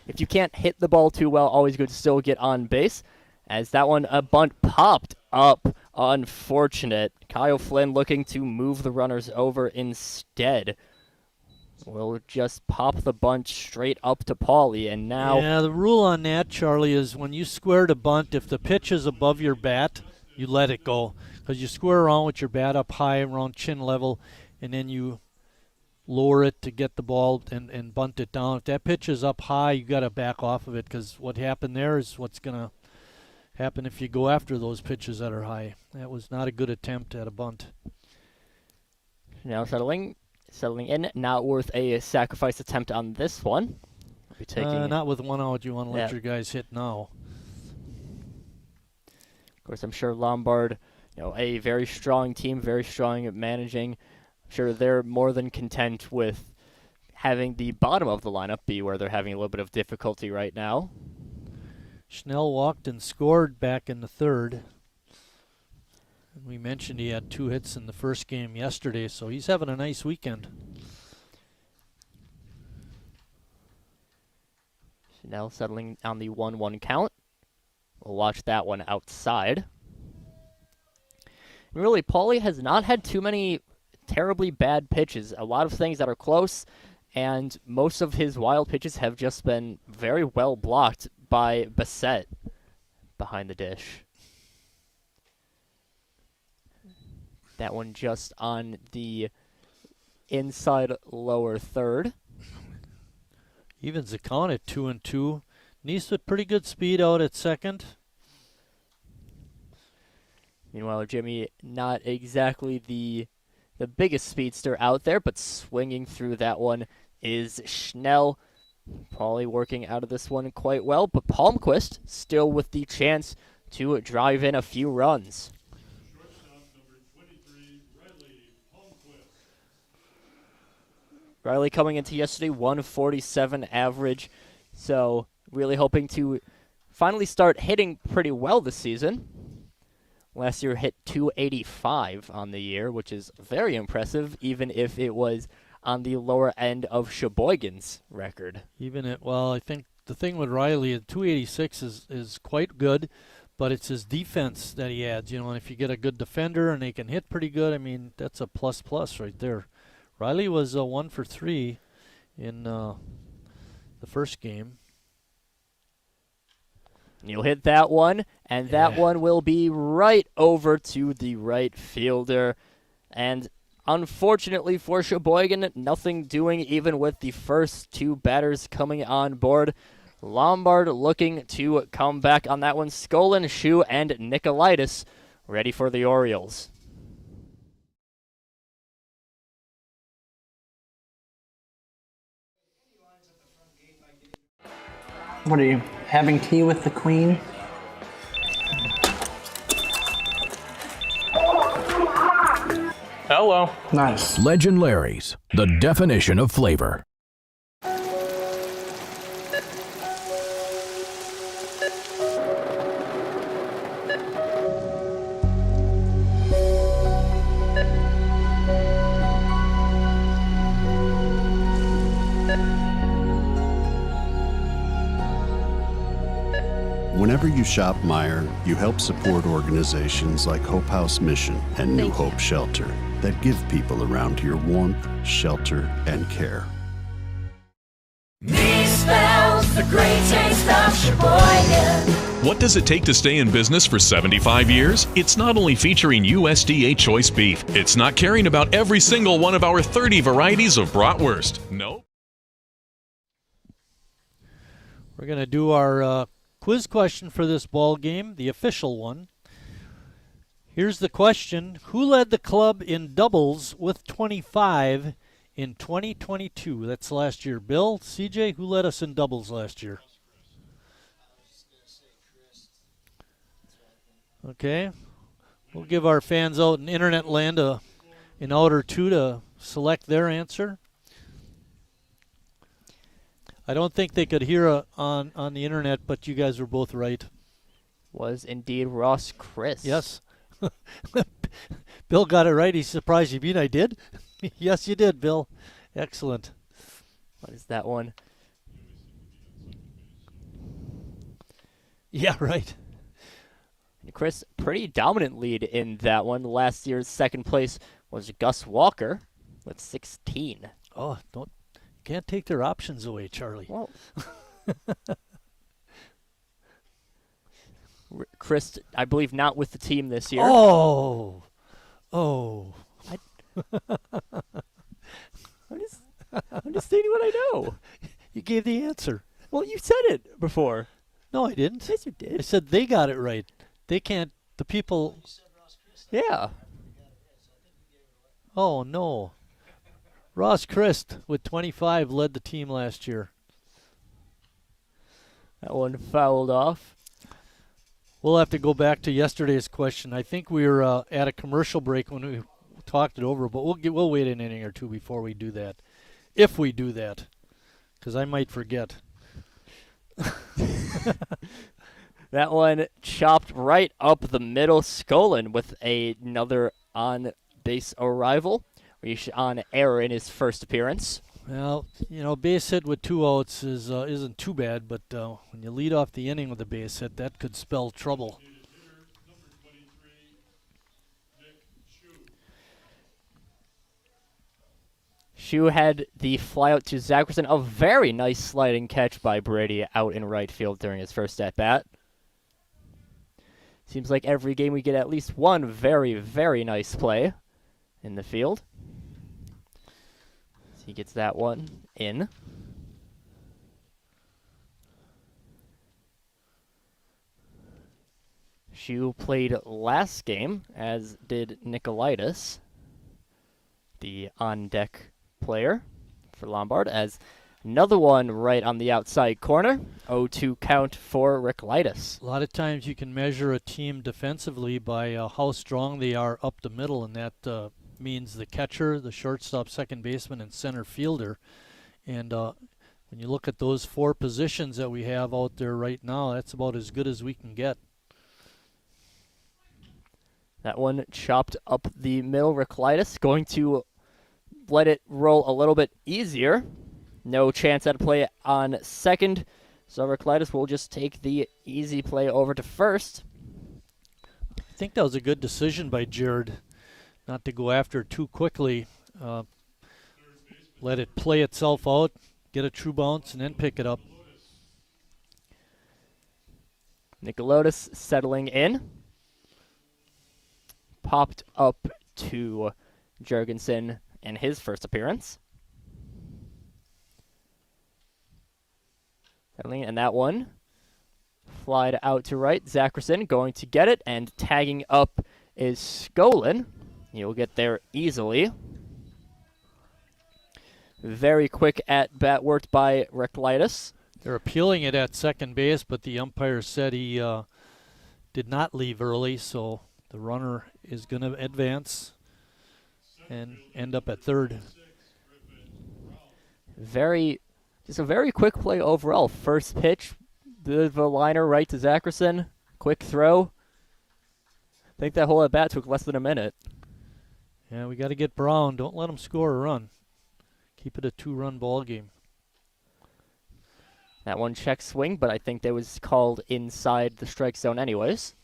if you can't hit the ball too well, always good to still get on base. As that one, a bunt popped up. Unfortunate. Kyle Flynn looking to move the runners over instead. We'll just pop the bunt straight up to Pauly, and now... Yeah, the rule on that, Charlie, is when you square the bunt, if the pitch is above your bat, you let it go. Because you square around with your bat up high, around chin level, and then you lower it to get the ball and bunt it down. If that pitch is up high, you got to back off of it, because what happened there is what's going to happen if you go after those pitches that are high. That was not a good attempt at a bunt. Now settling in, not worth a sacrifice attempt on this one. Be taking not with 1 out. You want to let your guys hit now. Of course, I'm sure Lombard, a very strong team, very strong at managing. I'm sure they're more than content with having the bottom of the lineup be where they're having a little bit of difficulty right now. Schnell walked and scored back in the 3rd. We mentioned he had 2 hits in the first game yesterday, so he's having a nice weekend. Chanel settling on the 1-1 count. We'll watch that one outside. And really, Pauly has not had too many terribly bad pitches. A lot of things that are close, and most of his wild pitches have just been very well blocked by Bassett behind the dish. That one just on the inside lower 3rd. Evens the count at 2-2. Nice with pretty good speed out at 2nd. Meanwhile, Jimmy, not exactly the biggest speedster out there, but swinging through that one is Schnell. Pauly working out of this one quite well, but Palmquist still with the chance to drive in a few runs. Riley coming into yesterday, 147 average, so really hoping to finally start hitting pretty well this season. Last year hit 285 on the year, which is very impressive, even if it was on the lower end of Sheboygan's record. I think the thing with Riley, at 286 is quite good, but it's his defense that he adds. And if you get a good defender and they can hit pretty good, that's a plus right there. Riley was 1 for 3 in the first game. You'll hit that one, and that one will be right over to the right fielder. And unfortunately for Sheboygan, nothing doing even with the first 2 batters coming on board. Lombard looking to come back on that one. Skolin, Shu, and Nicolaitis ready for the Orioles. What are you, having tea with the Queen? Hello. Nice. Legend Larry's, the definition of flavor. Whenever you shop Meijer, you help support organizations like Hope House Mission and New Hope Shelter that give people around here warmth, shelter, and care. Me spells the great taste of Sheboygan. What does it take to stay in business for 75 years? It's not only featuring USDA choice beef, it's not caring about every single one of our 30 varieties of bratwurst. No. We're going to do our quiz question for this ball game, the official one. Here's the question. Who led the club in doubles with 25 in 2022? That's last year. Bill, CJ, who led us in doubles last year? Okay. We'll give our fans out in internet land an hour or two to select their answer. I don't think they could hear on the internet, but you guys were both right. Was indeed Ross Chris. Yes. Bill got it right. He's surprised. You mean I did? Yes, you did, Bill. Excellent. What is that one? Yeah, right. Chris, pretty dominant lead in that one. Last year's second place was Gus Walker with 16. Oh, can't take their options away, Charlie. Well, Chris, I believe not with the team this year. Oh. I'm just stating what I know. You gave the answer. Well, you said it before. No, I didn't. Yes, you did. I said they got it right. They can't. The people. Yeah. Oh, no. Ross Christ with 25 led the team last year. That one fouled off. We'll have to go back to yesterday's question. I think we were at a commercial break when we talked it over, but we'll wait an inning or two before we do that. If we do that, because I might forget. That one chopped right up the middle. Skolin with another on-base arrival. On error in his first appearance. Well, base hit with 2 outs isn't too bad, but when you lead off the inning with a base hit, that could spell trouble. Shu had the flyout to Zackerson. A very nice sliding catch by Brady out in right field during his first at-bat. Seems like every game we get at least one very, very nice play in the field. He gets that one in. Shu played last game, as did Nicolaitis, the on-deck player for Lombard, as another one right on the outside corner. 0-2 count for Nicolaitis. A lot of times you can measure a team defensively by how strong they are up the middle, and that means the catcher, the shortstop, second baseman, and center fielder. And when you look at those 4 positions that we have out there right now, that's about as good as we can get. That one chopped up the middle. Nicolaitis going to let it roll a little bit easier. No chance at a play on second. So Nicolaitis will just take the easy play over to first. I think that was a good decision by Jared. Not to go after it too quickly. Let it play itself out, get a true bounce, and then pick it up. Nicolaitis settling in. Popped up to Jurgensen in his first appearance. Settling in, and that one flied out to right. Zackerson going to get it, and tagging up is Skolin. He'll get there easily. Very quick at-bat worked by Nicolaitis. They're appealing it at second base, but the umpire said he did not leave early, so the runner is going to advance. and end up at third. Just a very quick play overall. First pitch, the liner right to Zackerson. Quick throw. I think that whole at bat took less than a minute. Yeah, we got to get Brown. Don't let him score a run. Keep it a 2-run ball game. That one check swing, but I think that was called inside the strike zone anyways.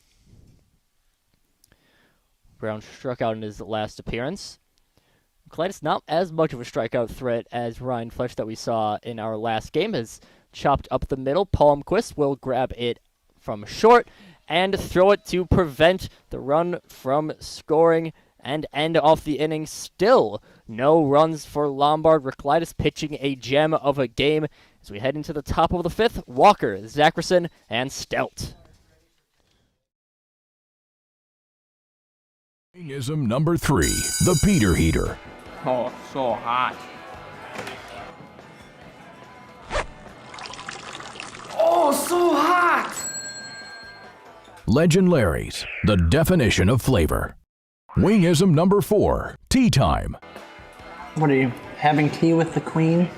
Brown struck out in his last appearance. Clyde's not as much of a strikeout threat as Ryan Flesch that we saw in our last game. Has chopped up the middle. Palmquist will grab it from short and throw it to prevent the run from scoring and end off the inning. Still no runs for Lombard. Reclitus pitching a gem of a game as we head into the top of the fifth. Walker, Zackerson, and Stout. Wingism number 3, the Peter Heater. Oh, so hot. Oh, so hot! Legend Larry's, the definition of flavor. Wingism number 4, tea time. What are you, having tea with the queen?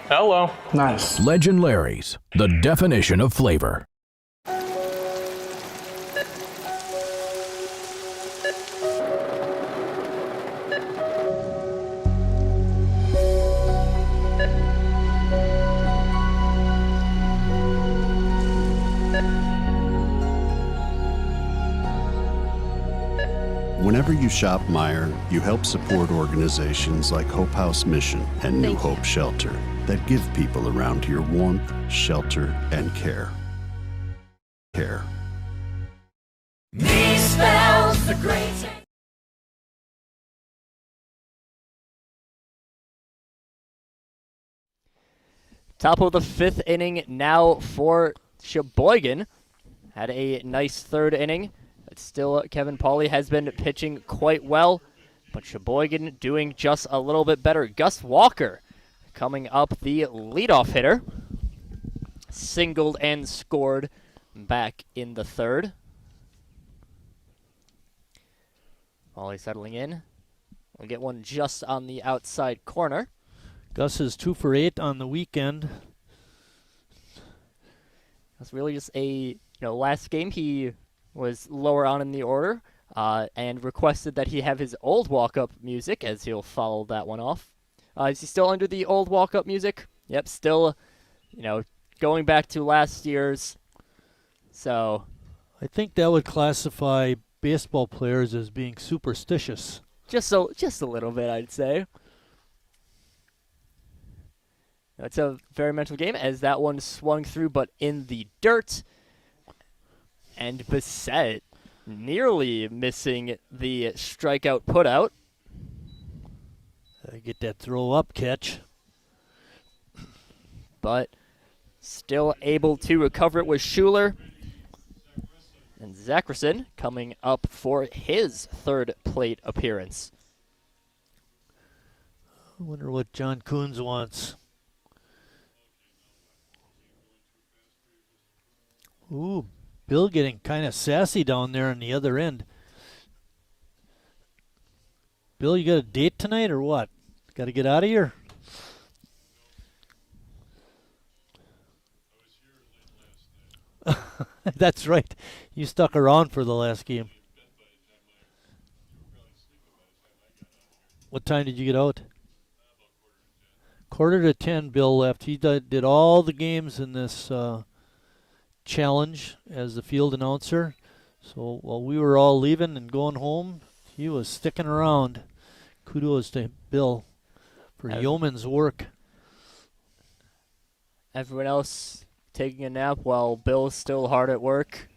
Hello. Nice. Legend Larry's, the definition of flavor. Whenever you shop Meijer, you help support organizations like Hope House Mission and New Hope Shelter that give people around here warmth, shelter, and care. Me spells the great. Top of the fifth inning now for Sheboygan. Had a nice third inning. But still, Kevin Pauly has been pitching quite well. But Sheboygan doing just a little bit better. Gus Walker coming up, the leadoff hitter. Singled and scored back in the third. Pauly settling in. We'll get one just on the outside corner. Gus is 2 for 8 on the weekend. That's really just a, last game he was lower on in the order and requested that he have his old walk-up music, as he'll follow that one off. Is he still under the old walk-up music? Yep, still, going back to last year's. So I think that would classify baseball players as being superstitious. Just a little bit, I'd say. It's a very mental game as that one swung through, but in the dirt. And Bissett nearly missing the strikeout putout. Get that throw-up catch. But still able to recover it with Schuler. And Zackerson coming up for his third plate appearance. I wonder what John Coons wants. Ooh, Bill getting kind of sassy down there on the other end. Bill, you got a date tonight or what? Got to get out of here? That's right. You stuck around for the last game. What time did you get out? 9:45 Bill left. He did all the games in this challenge as the field announcer. So while we were all leaving and going home, he was sticking around. Kudos to Bill for yeoman's work. Everyone else taking a nap while Bill's still hard at work.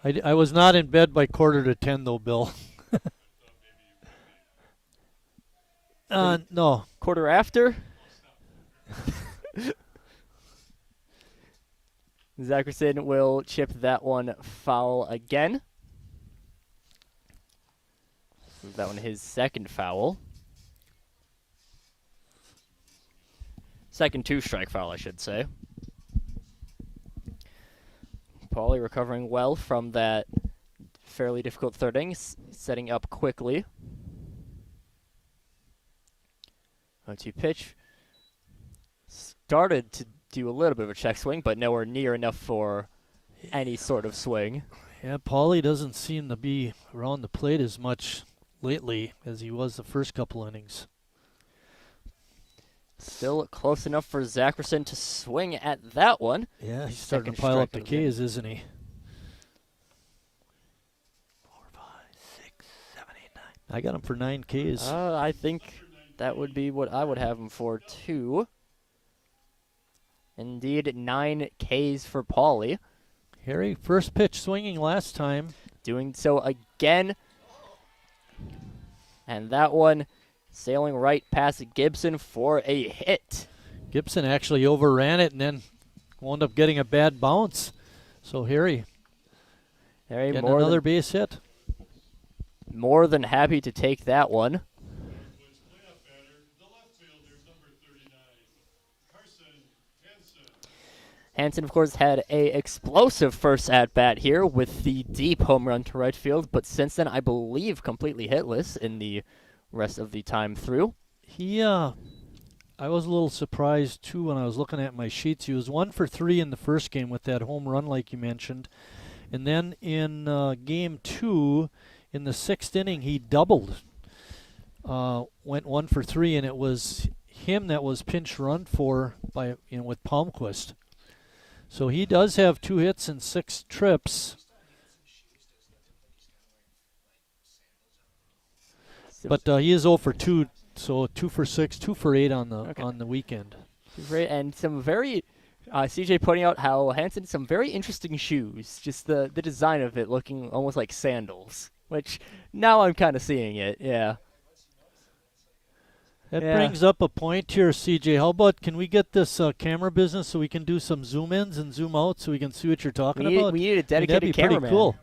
I was not in bed by 9:45 though, Bill. No. Quarter after? Zackerson will chip that one foul again. That one his second foul. Second two-strike foul, I should say. Paulie recovering well from that fairly difficult third inning, setting up quickly. 0-2 pitch. Started to do a little bit of a check swing, but nowhere near enough for any sort of swing. Yeah, Paulie doesn't seem to be around the plate as much lately as he was the first couple innings. Still close enough for Zackerson to swing at that one. Yeah, he's starting to pile up the Ks, isn't he? 4, 5, 6, 7, 8, 9. I got him for 9 Ks. I think that would be what I would have him for, too. Indeed, 9 Ks for Paulie. Harry, first pitch swinging last time. Doing so again. And that one sailing right past Gibson for a hit. Gibson actually overran it and then wound up getting a bad bounce. So Harry getting another base hit. More than happy to take that one. Hansen, of course, had a explosive first at-bat here with the deep home run to right field, but since then, I believe, completely hitless in the rest of the time through. I was a little surprised, too, when I was looking at my sheets. He was 1 for 3 in the first game with that home run, like you mentioned. And then in game 2, in the 6th inning, he doubled. Went 1 for 3, and it was him that was pinch run for by with Palmquist. So he does have 2 hits and 6 trips. But he is 0 for 2, so 2 for 6, 2 for 8 on the weekend. And some very, CJ pointing out how Hansen some very interesting shoes. Just the design of it looking almost like sandals, which now I'm kind of seeing it. Yeah. That brings up a point here, CJ. How about, can we get this camera business so we can do some zoom ins and zoom out so we can see what you're talking about? We need a dedicated cameraman. That'd be pretty cool.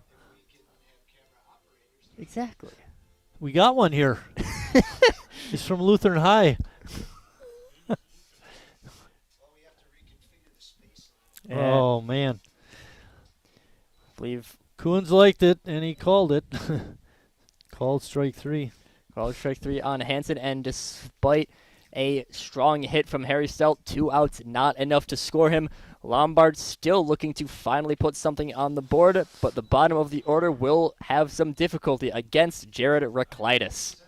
Exactly. We got one here. He's from Lutheran High. Oh, man. I believe Coons liked it, and he called it. Called strike 3. Called strike 3 on Hansen, and despite a strong hit from Harry Stelt, 2 outs, not enough to score him. Lombard still looking to finally put something on the board, but the bottom of the order will have some difficulty against Jared Reclitus.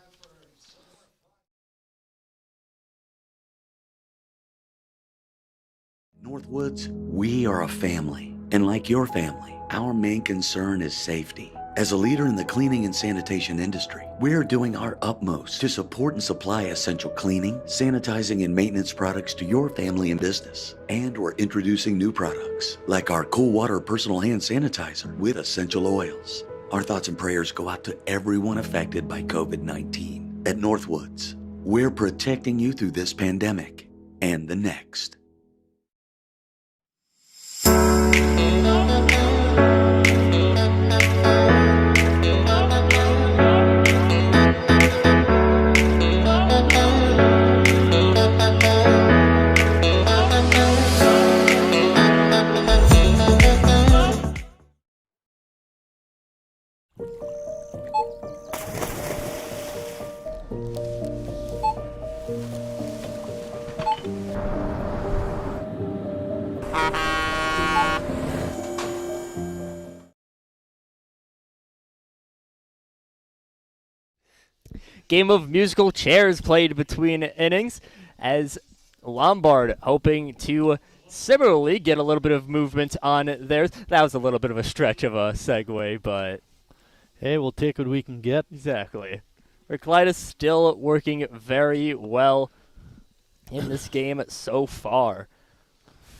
Northwoods, we are a family, and like your family, our main concern is safety. As a leader in the cleaning and sanitation industry, we're doing our utmost to support and supply essential cleaning, sanitizing, and maintenance products to your family and business. And we're introducing new products, like our Cool Water Personal Hand Sanitizer with essential oils. Our thoughts and prayers go out to everyone affected by COVID-19. At Northwoods, we're protecting you through this pandemic and the next. Game of musical chairs played between innings as Lombard hoping to similarly get a little bit of movement on theirs. That was a little bit of a stretch of a segue, but hey, we'll take what we can get. Exactly. Reclitus still working very well in this game so far.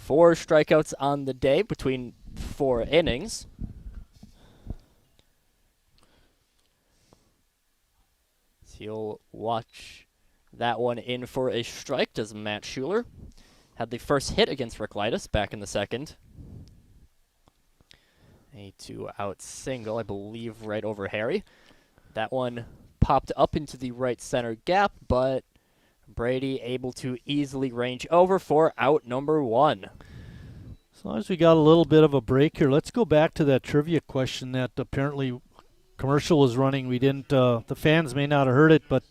4 strikeouts on the day between 4 innings. He'll watch that one in for a strike, does Matt Schuler. Had the first hit against Reclitus back in the second. A 2-out single, I believe, right over Harry. That one popped up into the right center gap, but Brady able to easily range over for out number 1. As long as we got a little bit of a break here, let's go back to that trivia question that apparently commercial was running. We didn't, the fans may not have heard it, but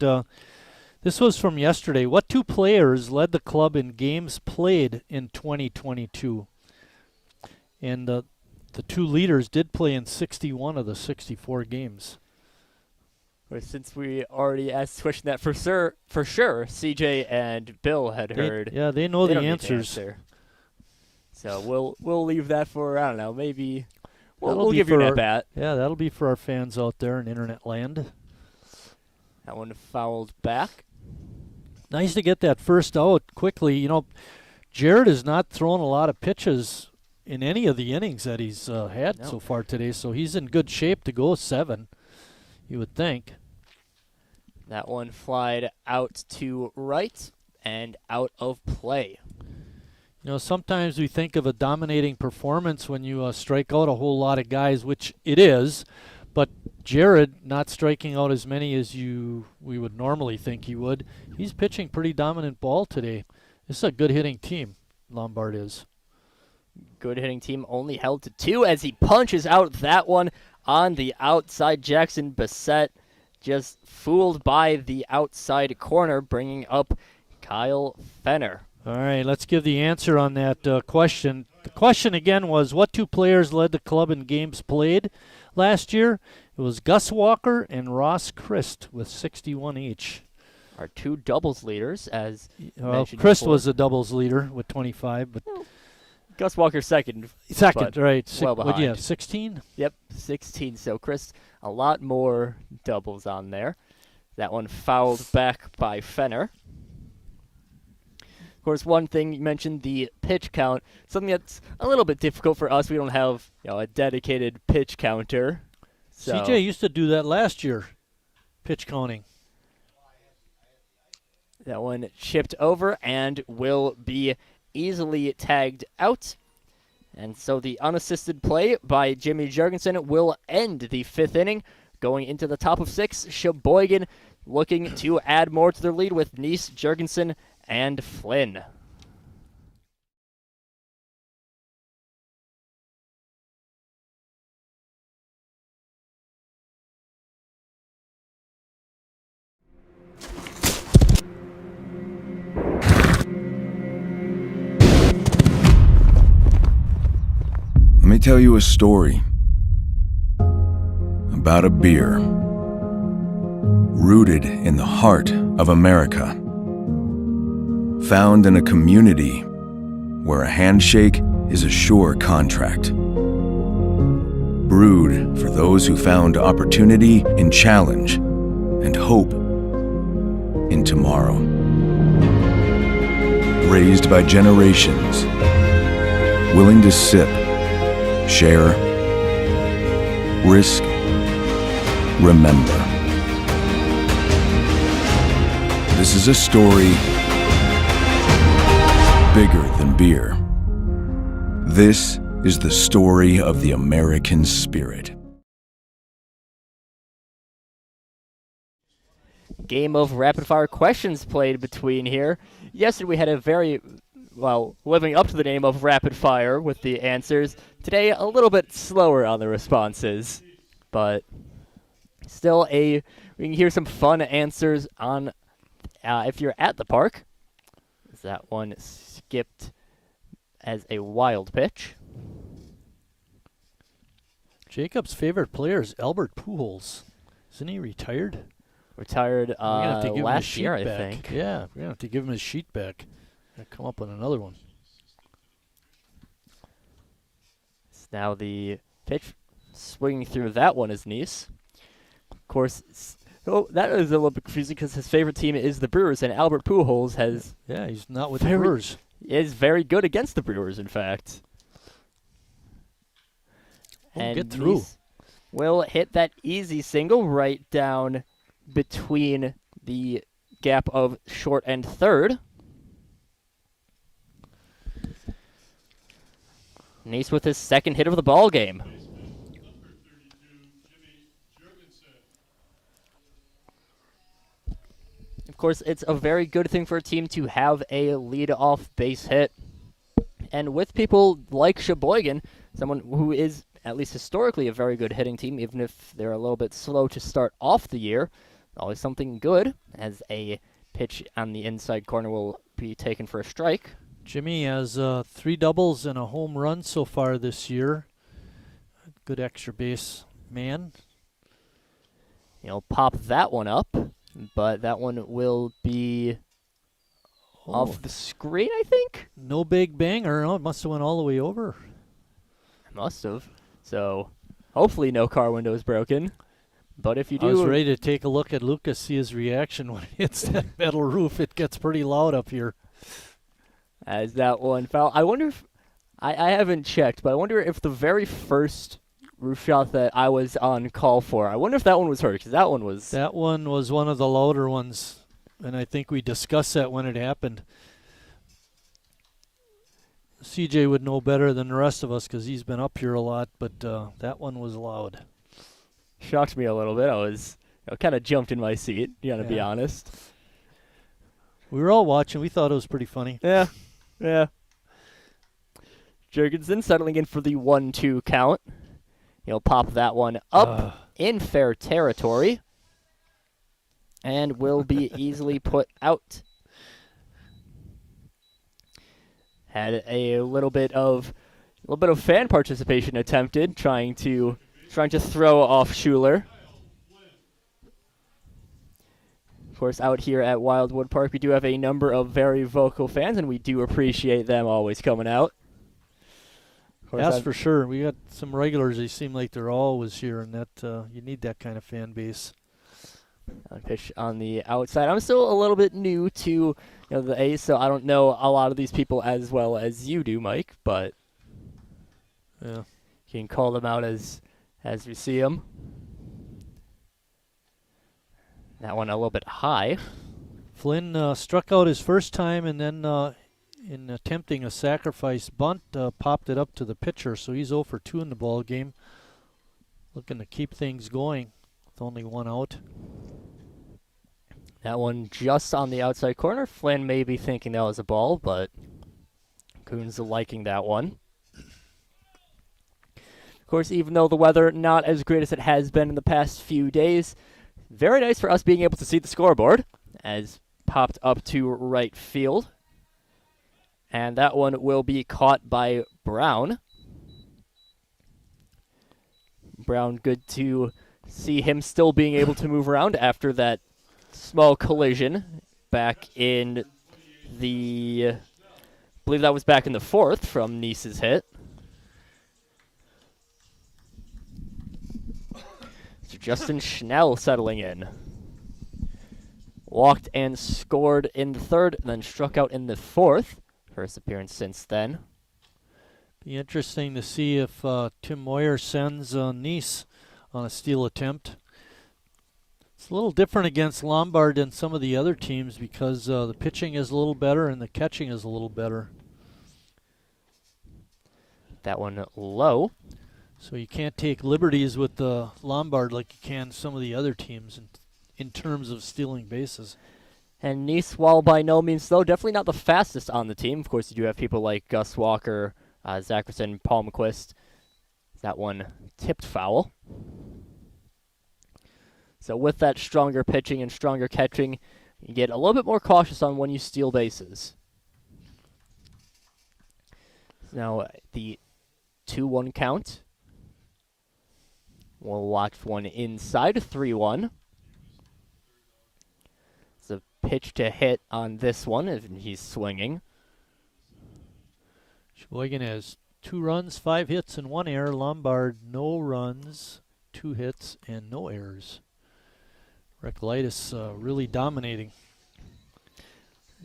this was from yesterday. What 2 players led the club in games played in 2022? And the 2 leaders did play in 61 of the 64 games. Well, since we already asked the question that for sure CJ and Bill had heard. Yeah, they know the don't need answers. answer. So we'll leave that for, I don't know, maybe we'll be give you for an our- at-bat. Yeah, that'll be for our fans out there in internet land. That one fouled back. Nice to get that first out quickly. You know, Jared has not thrown a lot of pitches in any of the innings that he's had so far today, so he's in good shape to go 7, you would think. That one flied out to right and out of play. You know, sometimes we think of a dominating performance when you strike out a whole lot of guys, which it is, but Jared not striking out as many as we would normally think he would. He's pitching pretty dominant ball today. This is a good hitting team, Lombard is. Good hitting team, only held to 2 as he punches out that one on the outside. Jackson Bassett just fooled by the outside corner, bringing up Kyle Fenner. All right, let's give the answer on that question. The question again was, what 2 players led the club in games played last year? It was Gus Walker and Ross Christ with 61 each. Our 2 doubles leaders, as mentioned Christ before. was the doubles leader with 25, but Gus Walker second. Second, right. Well What'd you have, behind. 16? Yep, 16. So Chris, a lot more doubles on there. That one fouled back by Fenner. Of course, one thing you mentioned, the pitch count, something that's a little bit difficult for us. We don't have, a dedicated pitch counter. So CJ used to do that last year, pitch counting. that one chipped over and will be easily tagged out. And so the unassisted play by Jimmy Jurgensen will end the 5th inning. Going into the top of 6, Sheboygan looking to add more to their lead with Nice, Jurgensen, and Flynn. Let me tell you a story about a beer rooted in the heart of America, found in a community where a handshake is a sure contract, brewed for those who found opportunity in challenge and hope in tomorrow, raised by generations willing to sip, share, risk, remember. This is a story bigger than beer. This is the story of the American spirit. Game of rapid-fire questions played between here. Yesterday we had a very, living up to the name of rapid-fire with the answers. Today, a little bit slower on the responses, but still we can hear some fun answers on if you're at the park. That one skipped as a wild pitch. Jacob's favorite player is Albert Pujols. Isn't he retired? Retired We're gonna have to give him his last sheet year, I back. think. Yeah, we're going to have to give him his sheet back. Gonna come up with another one. Now the pitch swinging through that one is Nice. Of course, that is a little bit confusing because his favorite team is the Brewers, and Albert Pujols has... Yeah, he's not with the Brewers. Is very good against the Brewers, in fact. And get through. Nice will hit that easy single right down between the gap of short and third. Nice with his second hit of the ball game. Of course, it's a very good thing for a team to have a lead-off base hit. And with people like Sheboygan, someone who is at least historically a very good hitting team, even if they're a little bit slow to start off the year, always something good, as a pitch on the inside corner will be taken for a strike. Jimmy has 3 doubles and a home run so far this year. Good extra base man. He'll pop that one up, but that one will be off the screen, I think? No big banger. Oh, it must have went all the way over. Must have. So hopefully no car window is broken. But if you do... I was ready to take a look at Lucas, see his reaction when it hits that metal roof. It gets pretty loud up here. As that one foul. I wonder if... I haven't checked, but I wonder if the very first roof shot that I was on call for, I wonder if that one was hurt, because that one was... That one was one of the louder ones, and I think we discussed that when it happened. CJ would know better than the rest of us because he's been up here a lot, but that one was loud. Shocked me a little bit. I was kind of jumped in my seat, to be honest. We were all watching. We thought it was pretty funny. Yeah. Jurgensen settling in for the 1-2 count. He'll pop that one up in fair territory and will be easily put out. Had a little bit of fan participation attempted, trying to throw off Schuler. Of course, out here at Wildwood Park, we do have a number of very vocal fans, and we do appreciate them always coming out. That's for sure. We got some regulars. They seem like they're always here, and that you need that kind of fan base. Pitch on the outside. I'm still a little bit new to the A's, so I don't know a lot of these people as well as you do, Mike. But yeah, you can call them out as we see them. That one a little bit high. Flynn struck out his first time, and then in attempting a sacrifice bunt, popped it up to the pitcher. So he's 0 for 2 in the ball game. Looking to keep things going with only 1 out. That one just on the outside corner. Flynn may be thinking that was a ball, but Coons liking that one. Of course, even though the weather not as great as it has been in the past few days, very nice for us being able to see the scoreboard as popped up to right field. And that one will be caught by Brown. Brown, good to see him still being able to move around after that small collision back in the... I believe that was back in the 4th from Nice's hit. So Justin Schnell settling in. Walked and scored in the 3rd, then struck out in the 4th. First appearance since then. Be interesting to see if Tim Moyer sends Nice on a steal attempt. It's a little different against Lombard than some of the other teams because the pitching is a little better and the catching is a little better. That one low. So you can't take liberties with the Lombard like you can some of the other teams in terms of stealing bases. And Nice, while by no means slow, definitely not the fastest on the team. Of course, you do have people like Gus Walker, Zackerson, Palmquist. That one tipped foul. So with that stronger pitching and stronger catching, you get a little bit more cautious on when you steal bases. Now the 2-1 count. We'll watch one inside, 3-1. It's a pitch to hit on this one, and he's swinging. Sheboygan has 2 runs, 5 hits, and 1 error. Lombard, no runs, 2 hits, and no errors. Recolytis really dominating.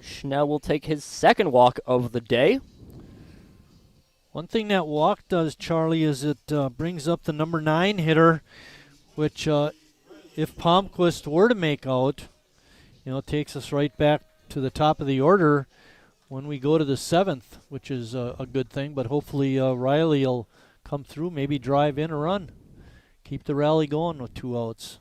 Schnell will take his 2nd walk of the day. One thing that walk does, Charlie, is it brings up the number 9 hitter, which if Palmquist were to make out, takes us right back to the top of the order when we go to the 7th, which is a good thing. But hopefully Riley will come through, maybe drive in a run. Keep the rally going with 2 outs.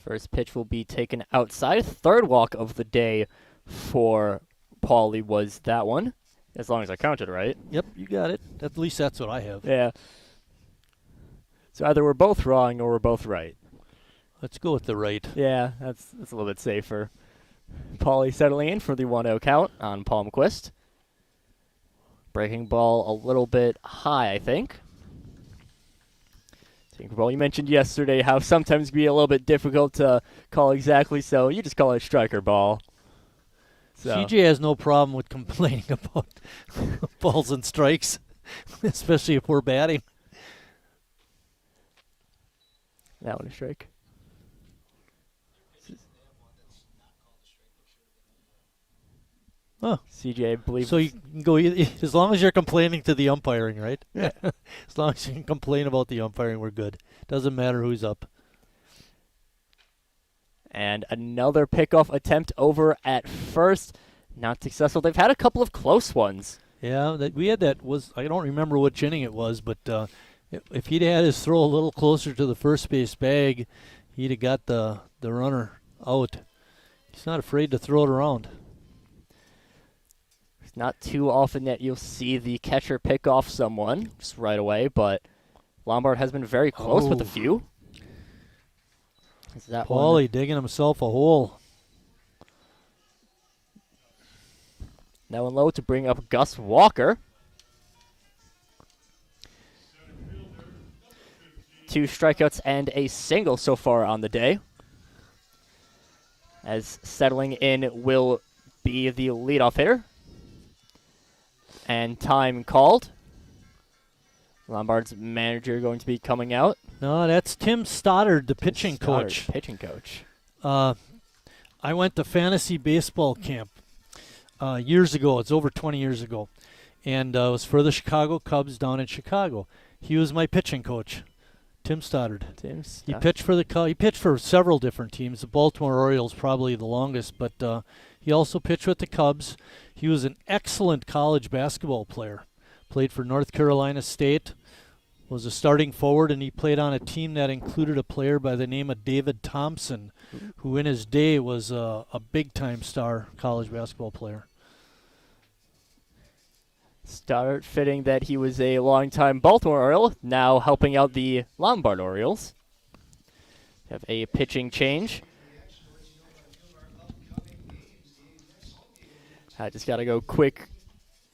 First pitch will be taken outside. 3rd walk of the day for Paulie was that one. As long as I counted right. Yep, you got it. At least that's what I have. Yeah. So either we're both wrong or we're both right. Let's go with the right. Yeah, that's a little bit safer. Paulie settling in for the 1-0 count on Palmquist. Breaking ball a little bit high, I think. Tinkerball, you mentioned yesterday how sometimes it can be a little bit difficult to call exactly, so you just call it striker ball. So. CJ has no problem with complaining about balls and strikes, especially if we're batting. That one a strike. Huh. CJ, I believe. So you can go as long as you're complaining to the umpiring, right? Yeah. As long as you can complain about the umpiring, we're good. Doesn't matter who's up. And another pickoff attempt over at first. Not successful. They've had a couple of close ones. Yeah, we had that. I don't remember which inning it was, but if he'd had his throw a little closer to the first base bag, he'd have got the runner out. He's not afraid to throw it around. It's not too often that you'll see the catcher pick off someone just right away, but Lombard has been very close with a few. Is that Paulie digging himself a hole. That one low to bring up Gus Walker. 2 strikeouts and a single so far on the day. As settling in will be the leadoff hitter. And time called. Lombard's manager going to be coming out. No, that's Tim Stoddard, the pitching coach. Pitching coach. I went to fantasy baseball camp years ago. It's over 20 years ago. And it was for the Chicago Cubs down in Chicago. He was my pitching coach, Tim Stoddard. He pitched for he pitched for several different teams. The Baltimore Orioles probably the longest, but he also pitched with the Cubs. He was an excellent college basketball player. Played for North Carolina State, was a starting forward, and he played on a team that included a player by the name of David Thompson, who in his day was a big-time star college basketball player. Start fitting that he was a longtime Baltimore Oriole, now helping out the Lombard Orioles. Have a pitching change. I just got to go quick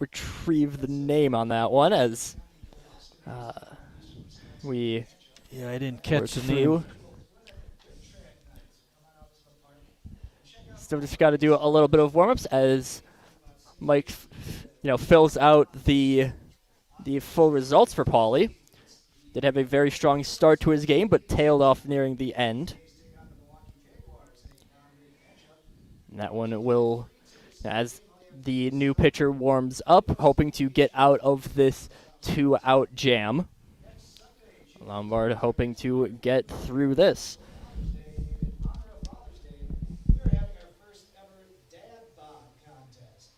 retrieve the name on that one as we... Yeah, I didn't catch the name. Still just got to do a little bit of warm-ups as Mike fills out the full results for Paulie. Did have a very strong start to his game, but tailed off nearing the end. And that one will, as the new pitcher warms up, hoping to get out of this 2-out jam. Lombard hoping to get through this. We're having our first ever dad bod contest.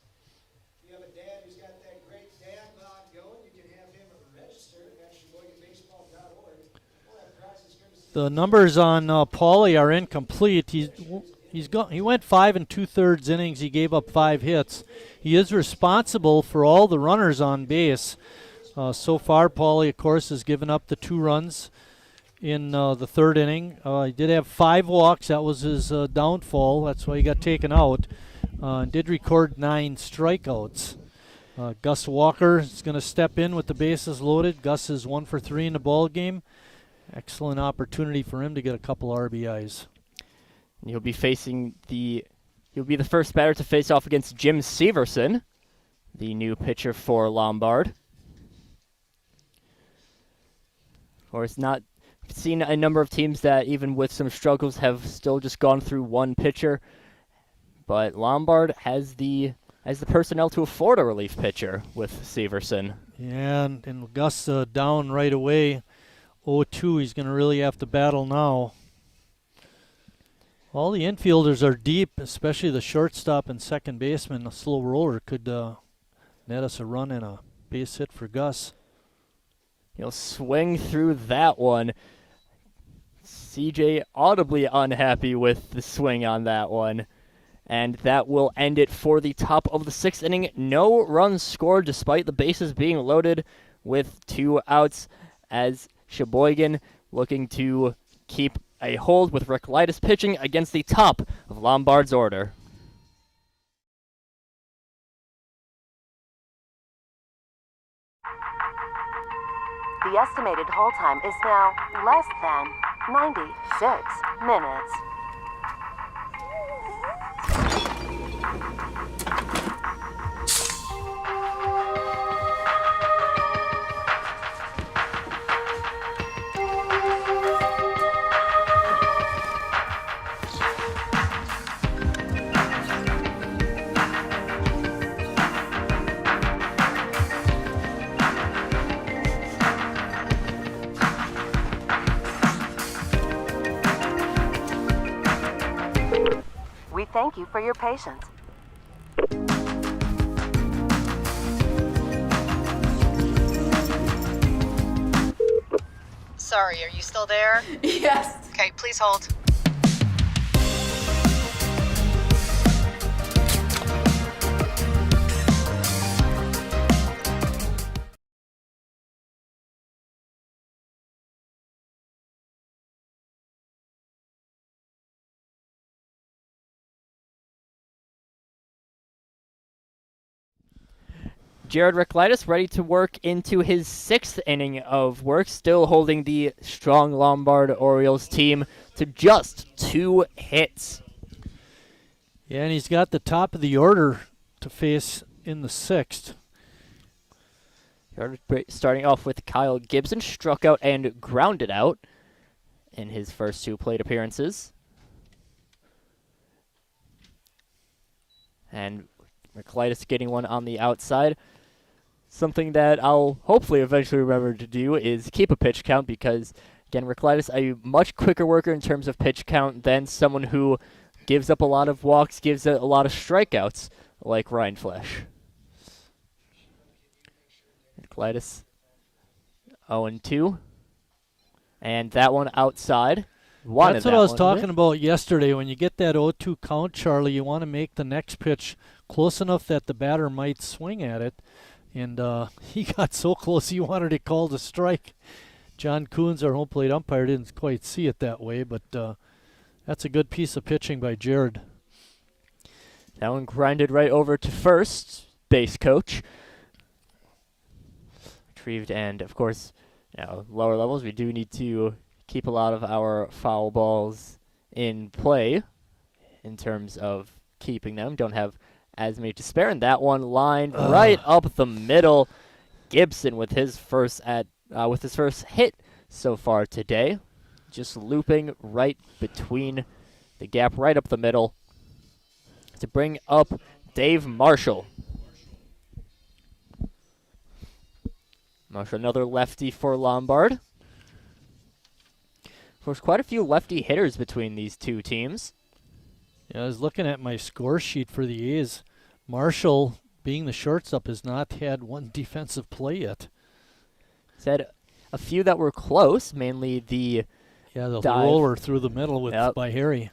If you have a dad who's got that great dad bod going, you can have him register at SheboyganBaseball.org. We'll have prizes courtesy. The numbers on Paulie are incomplete. He went 5 2/3 innings. He gave up 5 hits. He is responsible for all the runners on base. So far, Paulie, of course, has given up the 2 runs in the 3rd inning. He did have 5 walks. That was his downfall. That's why he got taken out. Did record 9 strikeouts. Gus Walker is going to step in with the bases loaded. Gus is 1 for 3 in the ball game. Excellent opportunity for him to get a couple RBIs. He'll be the first batter to face off against Jim Severson, the new pitcher for Lombard. Of course, not seen a number of teams that, even with some struggles, have still just gone through one pitcher. But Lombard has the personnel to afford a relief pitcher with Severson. Yeah, and Gus down right away. 0-2, he's going to really have to battle now. All the infielders are deep, especially the shortstop and second baseman. A slow roller could net us a run and a base hit for Gus. He'll swing through that one. CJ audibly unhappy with the swing on that one. And that will end it for the top of the 6th inning. No runs scored despite the bases being loaded with 2 outs, as Sheboygan looking to keep a hold with Reclitus pitching against the top of Lombard's order. The estimated hold time is now less than 96 minutes. We thank you for your patience. Sorry, are you still there? Yes. Okay, please hold. Jared Reclitus ready to work into his 6th inning of work, still holding the strong Lombard Orioles team to just 2 hits. Yeah, and he's got the top of the order to face in the 6th. Starting off with Kyle Gibson, struck out and grounded out in his first 2 plate appearances. And Reclitus getting one on the outside. Something that I'll hopefully eventually remember to do is keep a pitch count because, again, Reclitus a much quicker worker in terms of pitch count than someone who gives up a lot of walks, gives a lot of strikeouts like Ryan Flesh. Reclitus 0-2. And that one outside. That's what I was talking about yesterday. When you get that 0-2 count, Charlie, you want to make the next pitch close enough that the batter might swing at it. And he got so close he wanted it called a strike. John Coons, our home plate umpire, didn't quite see it that way, but that's a good piece of pitching by Jared. That one grinded right over to first base coach. Retrieved, and of course, lower levels, we do need to keep a lot of our foul balls in play in terms of keeping them. Don't have as many to spare, and that one lined right up the middle. Gibson with his first hit so far today, just looping right between the gap, right up the middle, to bring up Dave Marshall. Marshall, another lefty for Lombard. Of course, quite a few lefty hitters between these 2 teams. Yeah, I was looking at my score sheet for the A's. Marshall, being the shortstop, has not had one defensive play yet. He's had a few that were close, mainly the roller through the middle by Harry.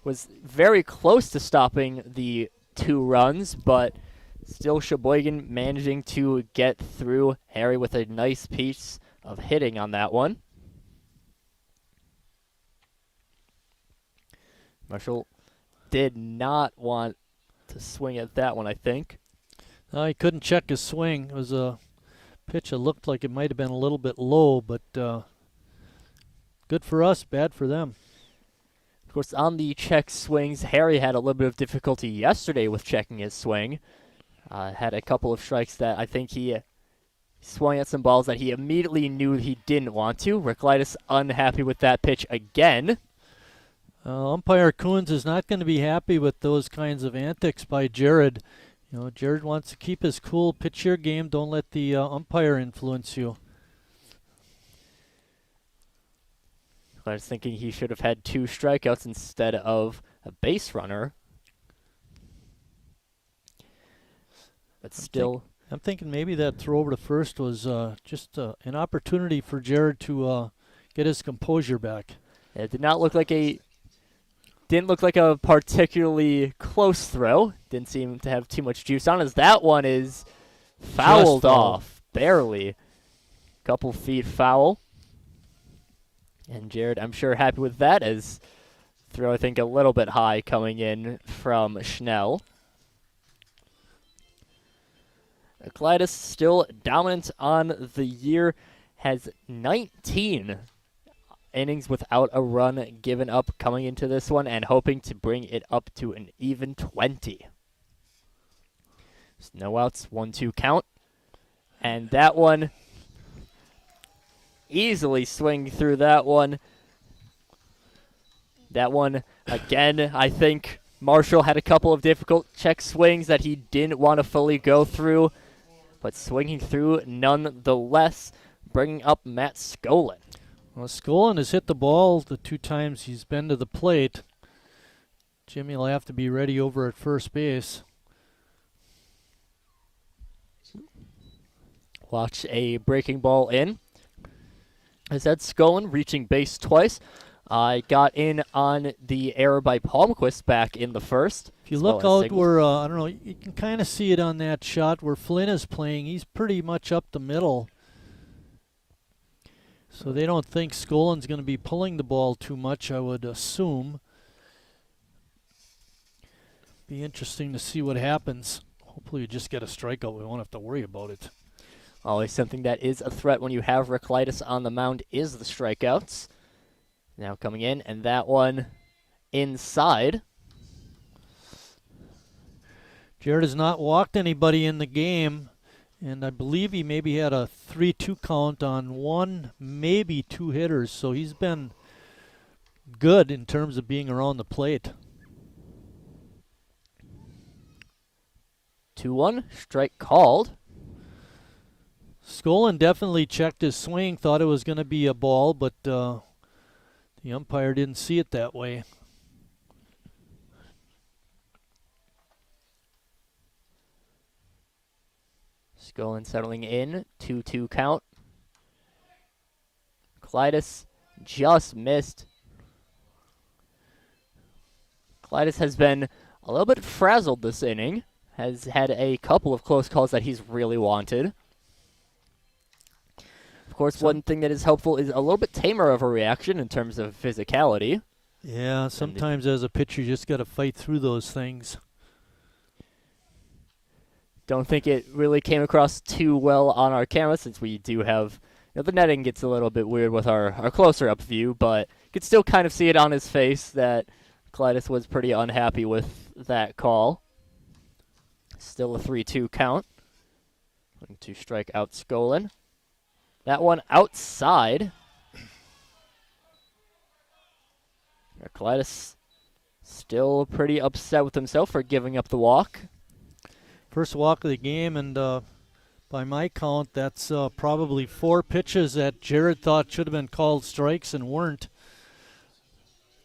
Was very close to stopping the 2 runs, but still Sheboygan managing to get through. Harry with a nice piece of hitting on that one. Marshall did not want to swing at that one, I think. No, he couldn't check his swing. It was a pitch that looked like it might have been a little bit low, but good for us, bad for them. Of course, on the check swings, Harry had a little bit of difficulty yesterday with checking his swing. Had a couple of strikes that I think he swung at some balls that he immediately knew he didn't want to. Reclitus unhappy with that pitch again. Umpire Coons is not going to be happy with those kinds of antics by Jared. Jared wants to keep his cool, pitch your game. Don't let the umpire influence you. I was thinking he should have had 2 strikeouts instead of a base runner. But still, I'm thinking maybe that throw over to first was just an opportunity for Jared to get his composure back. It did not look like a didn't look like a particularly close throw. Didn't seem to have too much juice on, as that one is fouled off, barely. Couple feet foul. And Jared, I'm sure, happy with that, as throw, I think, a little bit high coming in from Schnell. Clytus still dominant on the year, has 19 innings without a run given up coming into this one, and hoping to bring it up to an even 20. There's no outs, 1-2 count. And that one, easily swing through that one. That one, again, I think Marshall had a couple of difficult check swings that he didn't want to fully go through, but swinging through nonetheless, bringing up Matt Skolin. Well, Skolin has hit the ball the 2 times he's been to the plate. Jimmy will have to be ready over at first base. Watch a breaking ball in. As that Skolin reaching base twice. Got in on the error by Palmquist back in the first. If you look out where, I don't know, you can kind of see it on that shot where Flynn is playing. He's pretty much up the middle. So they don't think Skolin's going to be pulling the ball too much, I would assume. Be interesting to see what happens. Hopefully you just get a strikeout. We won't have to worry about it. Always something that is a threat when you have Reclitus on the mound is the strikeouts. Now coming in, and that one inside. Jared has not walked anybody in the game, and I believe he maybe had a 3-2 count on 1, maybe 2 hitters, so he's been good in terms of being around the plate. 2-1, strike called. Skolin definitely checked his swing, thought it was going to be a ball, but the umpire didn't see it that way. Skolin settling in, 2-2 count. Clytus just missed. Clytus has been a little bit frazzled this inning. Has had a couple of close calls that he's really wanted. Of course, one thing that is helpful is a little bit tamer of a reaction in terms of physicality. Yeah, sometimes as a pitcher, you just got to fight through those things. Don't think it really came across too well on our camera, since we do have, the netting gets a little bit weird with our closer up view, but you could still kind of see it on his face that Clytus was pretty unhappy with that call. Still a 3-2 count. Going to strike out Skolin. That one outside. Clytus still pretty upset with himself for giving up the walk. First walk of the game, and by my count, that's probably 4 pitches that Jared thought should have been called strikes and weren't.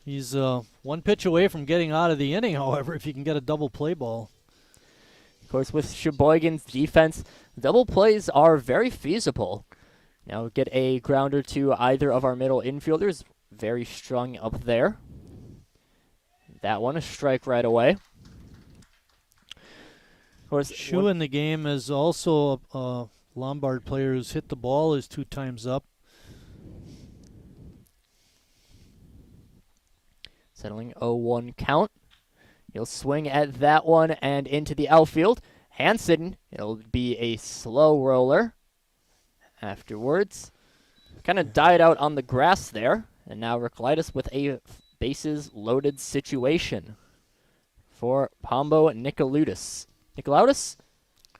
He's 1 pitch away from getting out of the inning, however, if he can get a double play ball. Of course, with Sheboygan's defense, double plays are very feasible. Now get a grounder to either of our middle infielders. Very strong up there. That one, a strike right away. Of course, Shu in the game is also a Lombard player who's hit the ball is 2 times up. Settling 0-1 count. He'll swing at that one and into the outfield. Hansen, it'll be a slow roller. Afterwards, kind of died out on the grass there, and now Reclitus with a bases loaded situation for Pombo Nicolaudis. Nicolaudis? I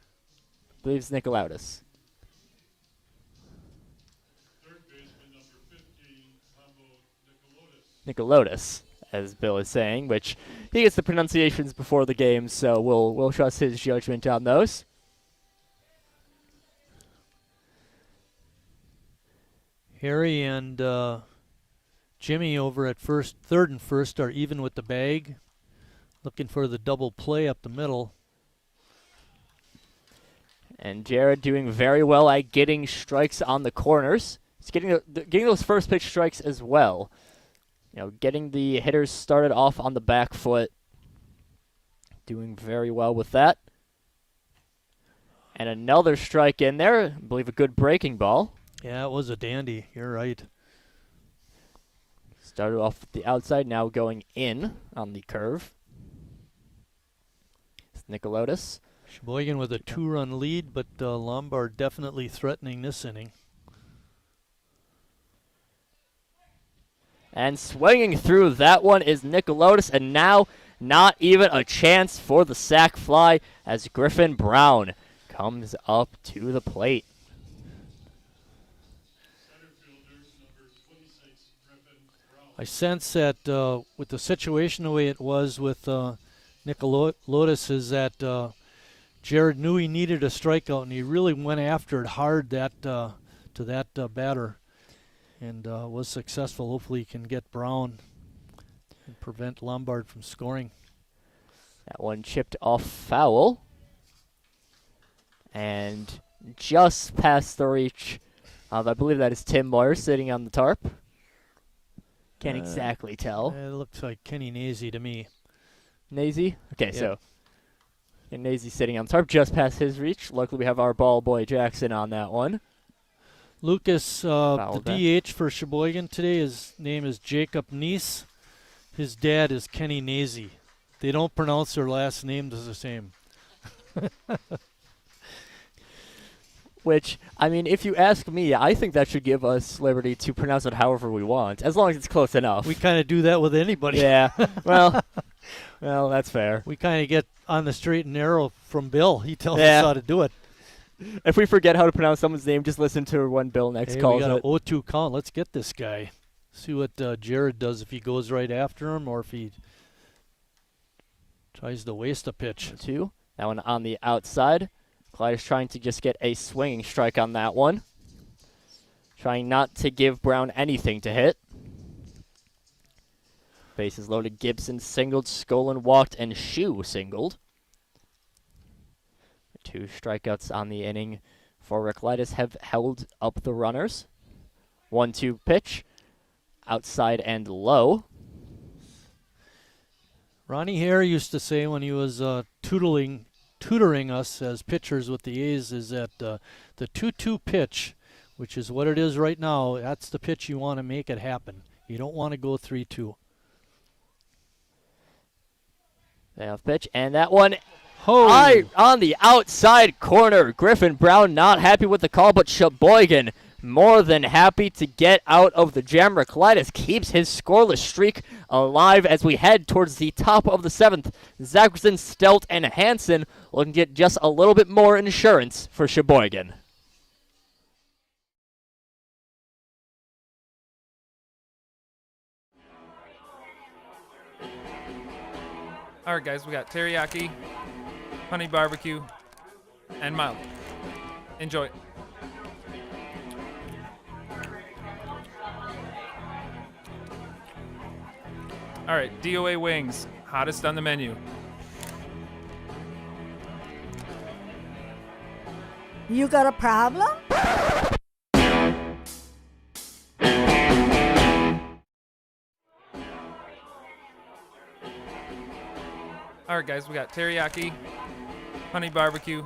believe it's Nicolaudis. Third baseman number 15, Pombo Nicolaudis, as Bill is saying, which he gets the pronunciations before the game, so we'll trust his judgment on those. Harry and Jimmy over at third and first are even with the bag, looking for the double play up the middle. And Jared doing very well at getting strikes on the corners. He's getting those first pitch strikes as well. getting the hitters started off on the back foot. Doing very well with that. And another strike in there. I believe a good breaking ball. Yeah, it was a dandy. You're right. Started off the outside, now going in on the curve. It's Nicolotis. Sheboygan with a 2-run lead, but Lombard definitely threatening this inning. And swinging through that one is Nicolotis, and now not even a chance for the sac fly as Griffin Brown comes up to the plate. I sense that with the situation the way it was with Nicolotis is that Jared knew he needed a strikeout, and he really went after it hard to that batter, and was successful. Hopefully he can get Brown and prevent Lombard from scoring. That one chipped off foul. And just past the reach of, I believe that is Tim Moyer sitting on the tarp. Can't exactly tell. It looks like Kenny Nazy to me. Nazy? Okay, Yep. so Nazy sitting on the tarp just past his reach. Luckily we have our ball boy Jackson on that one. Lucas, the back. DH for Sheboygan today, his name is Jacob Neese. His dad is Kenny Nazy. They don't pronounce their last names the same. Which, I mean, if you ask me, I think that should give us liberty to pronounce it however we want, as long as it's close enough. We kind of do that with anybody. Yeah, well, that's fair. We kind of get on the straight and narrow from Bill. He tells Yeah. us how to do it. If we forget how to pronounce someone's name, just listen to when Bill next Hey, calls we got it. an 0-2 count. Let's get this guy. See what Jared does, if he goes right after him or if he tries to waste a pitch. 2. That one on the outside. Clyde is trying to just get a swinging strike on that one. Trying not to give Brown anything to hit. Bases loaded. Gibson singled, Skolin walked, and Shue singled. 2 strikeouts on the inning for Ricklitis have held up the runners. 1-2 pitch. Outside and low. Ronnie Hare used to say when he was tutoring us as pitchers with the A's is that the 2-2 pitch, which is what it is right now, that's the pitch you want to make it happen. You don't want to go 3-2. Payoff pitch, and that one high on the outside corner. Griffin Brown not happy with the call, but Sheboygan more than happy to get out of the jam. Ricklitis keeps his scoreless streak alive as we head towards the top of the 7th. Zackerson, Stelt, and Hansen looking to get just a little bit more insurance for Sheboygan. All right, guys, we got teriyaki, honey barbecue, and mild. Enjoy. All right, DOA wings, hottest on the menu. You got a problem? All right, guys, we got teriyaki, honey barbecue,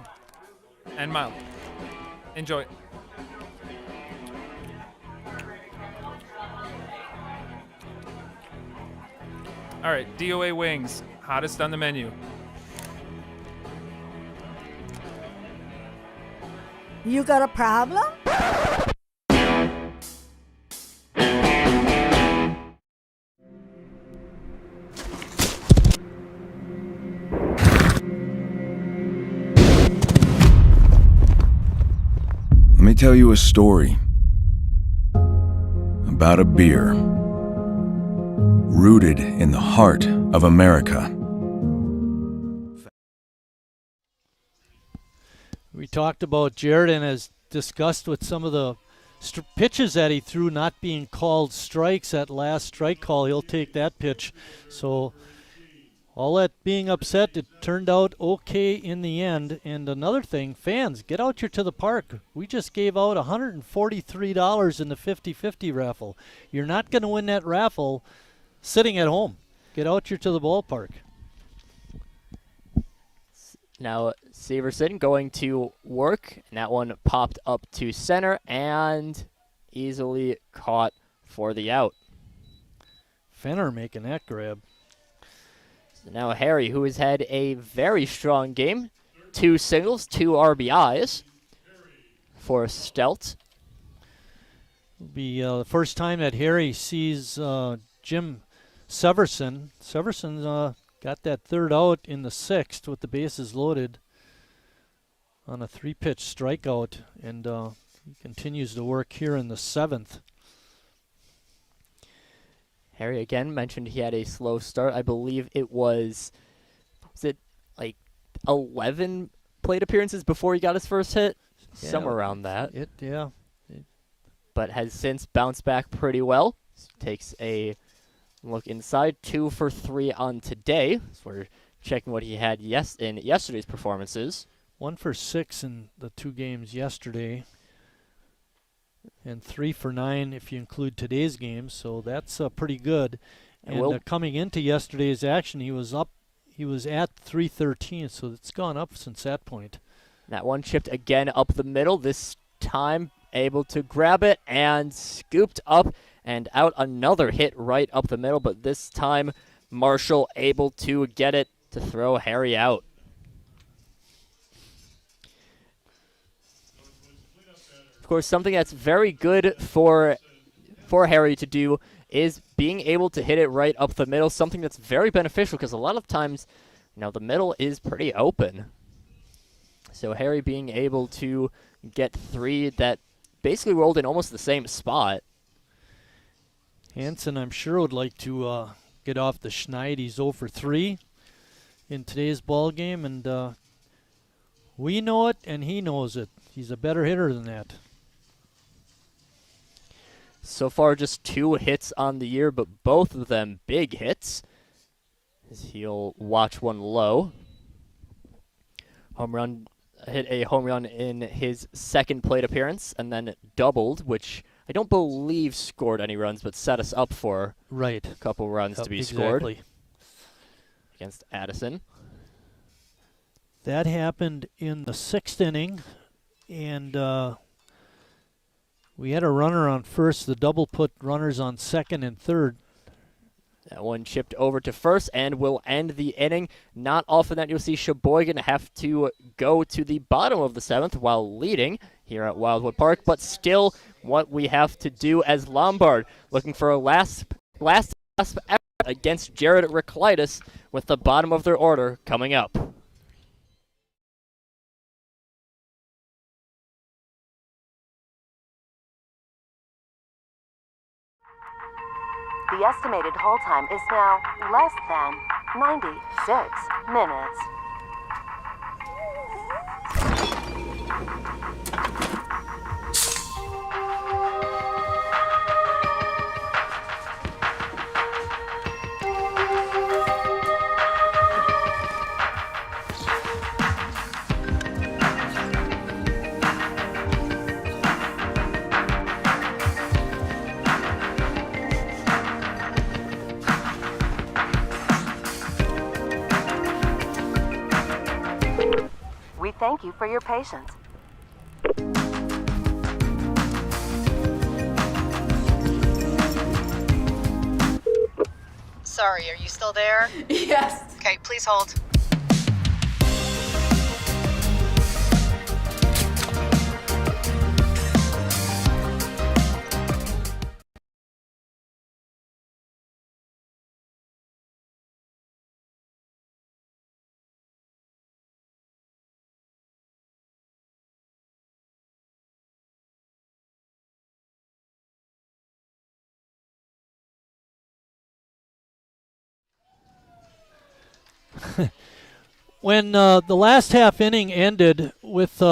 and mild. Enjoy. All right, DOA wings, hottest on the menu. You got a problem? Let me tell you a story about a beer rooted in the heart of America. We talked about Jared and as discussed with some of the pitches that he threw not being called strikes. That last strike call, he'll take that pitch. So all that being upset, it turned out okay in the end. And another thing, fans, get out here to the park. We just gave out $143 in the 50-50 raffle. You're not going to win that raffle sitting at home. Get out here to the ballpark. Now Severson going to work, and that one popped up to center and easily caught for the out. Fenner making that grab. So now Harry, who has had a very strong game, 2 singles, 2 RBIs for Stelt. It'll be the first time that Harry sees Jim Severson. Severson got that third out in the 6th with the bases loaded on a 3-pitch strikeout, and he continues to work here in the 7th. Harry again mentioned he had a slow start. I believe it was it like 11 plate appearances before he got his first hit? Yeah, Somewhere around that. But has since bounced back pretty well. Takes a look inside, 2 for 3 on today. So we're checking what he had in yesterday's performances. 1 for 6 in the 2 games yesterday, and 3 for 9 if you include today's game. So that's pretty good. And coming into yesterday's action, he was up. He was at 313, so it's gone up since that point. That one chipped again up the middle. This time able to grab it and scooped up and out. Another hit right up the middle, but this time Marshall able to get it to throw Harry out. Of course, something that's very good for Harry to do is being able to hit it right up the middle, something that's very beneficial because a lot of times, the middle is pretty open. So Harry being able to get 3 that basically rolled in almost the same spot. Hansen, I'm sure, would like to get off the schneid. He's 0 for 3 in today's ball game, and we know it, and he knows it. He's a better hitter than that. So far, just 2 hits on the year, but both of them big hits. As he'll watch one low. Hit a home run in his 2nd plate appearance, and then doubled, which I don't believe scored any runs, but set us up for a couple runs to be scored against Addison. That happened in the 6th inning, and we had a runner on first. The double put runners on 2nd and 3rd. That one chipped over to first and will end the inning. Not often that you'll see Sheboygan have to go to the bottom of the 7th while leading here at Wildwood Park, but still what we have to do as Lombard, looking for a last effort against Jared Reclitus with the bottom of their order coming up. The estimated hold time is now less than 96 minutes. We thank you for your patience. Sorry, are you still there? Yes. Okay, please hold. When the last half inning ended with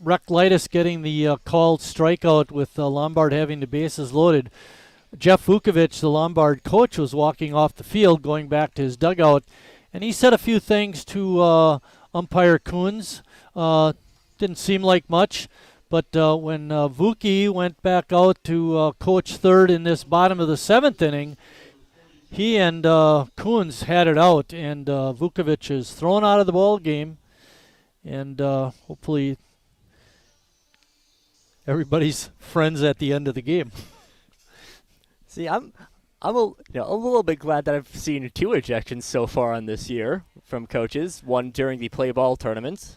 Reclitus getting the called strikeout with Lombard having the bases loaded, Jeff Vukovic, the Lombard coach, was walking off the field going back to his dugout, and he said a few things to umpire Coons. Didn't seem like much, but when Vuki went back out to coach 3rd in this bottom of the 7th inning, He and Coons had it out, and Vukovic is thrown out of the ball game, and hopefully everybody's friends at the end of the game. See, I'm a little bit glad that I've seen 2 ejections so far on this year from coaches. One during the play ball tournament.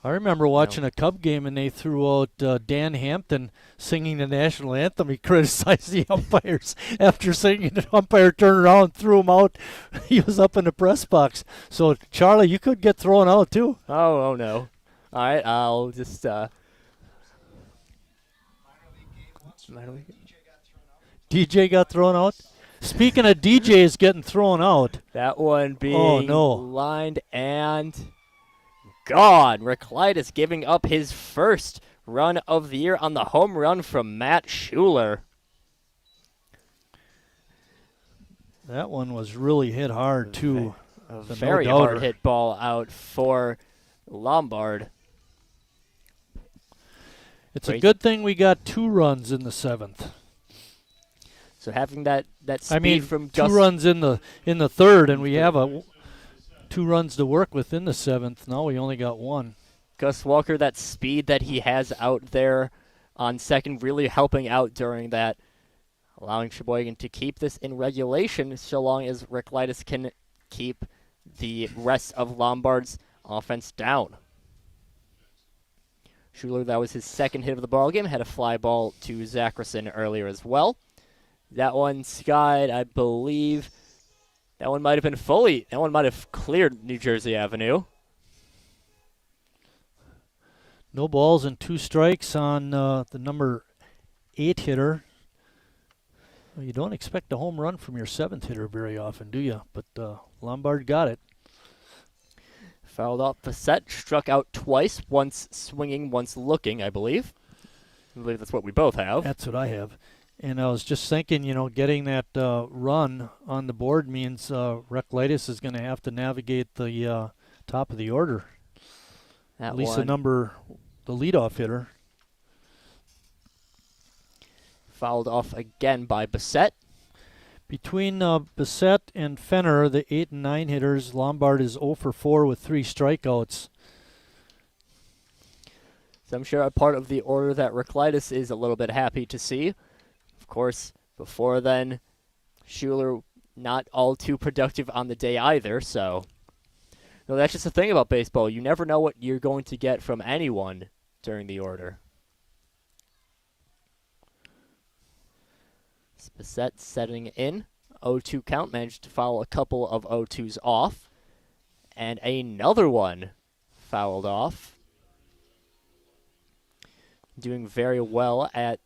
I remember watching a Cub game, and they threw out Dan Hampton singing the national anthem. He criticized the umpires after singing. The umpire turned around and threw him out. He was up in the press box. So, Charlie, you could get thrown out, too. Oh no. All right, I'll just... DJ got thrown out? Speaking of DJs getting thrown out. That one being lined and gone. Reclitus giving up his first run of the year on the home run from Matt Schuler. That one was really hit hard, too. A very hard hit ball out for Lombard. It's a good thing we got 2 runs in the 7th. So having that speed from Gus, 2 runs in the 3rd, and we have 2 runs to work with in the 7th. Now we only got 1. Gus Walker, that speed that he has out there on second, really helping out during that, allowing Sheboygan to keep this in regulation so long as Reclitus can keep the rest of Lombard's offense down. Schuler, that was his 2nd hit of the ball game, had a fly ball to Zackerson earlier as well. That one skied, I believe. That one might have cleared New Jersey Avenue. No balls and 2 strikes on the number 8 hitter. Well, you don't expect a home run from your 7th hitter very often, do you? But Lombard got it. Fouled off Bassett, struck out twice, once swinging, once looking, I believe. I believe that's what we both have. That's what I have. And I was just thinking, getting that run on the board means Reclitus is going to have to navigate the top of the order. At least the leadoff hitter. Fouled off again by Bassett. Between Bassett and Fenner, the 8 and 9 hitters, Lombard is 0 for 4 with 3 strikeouts. So I'm sure a part of the order that Reclitus is a little bit happy to see. Of course, before then, Schuler not all too productive on the day either, so... No, that's just the thing about baseball. You never know what you're going to get from anyone during the order. Bassett setting in. 0-2 count, managed to foul a couple of 0-2s off. And another one fouled off. Doing very well at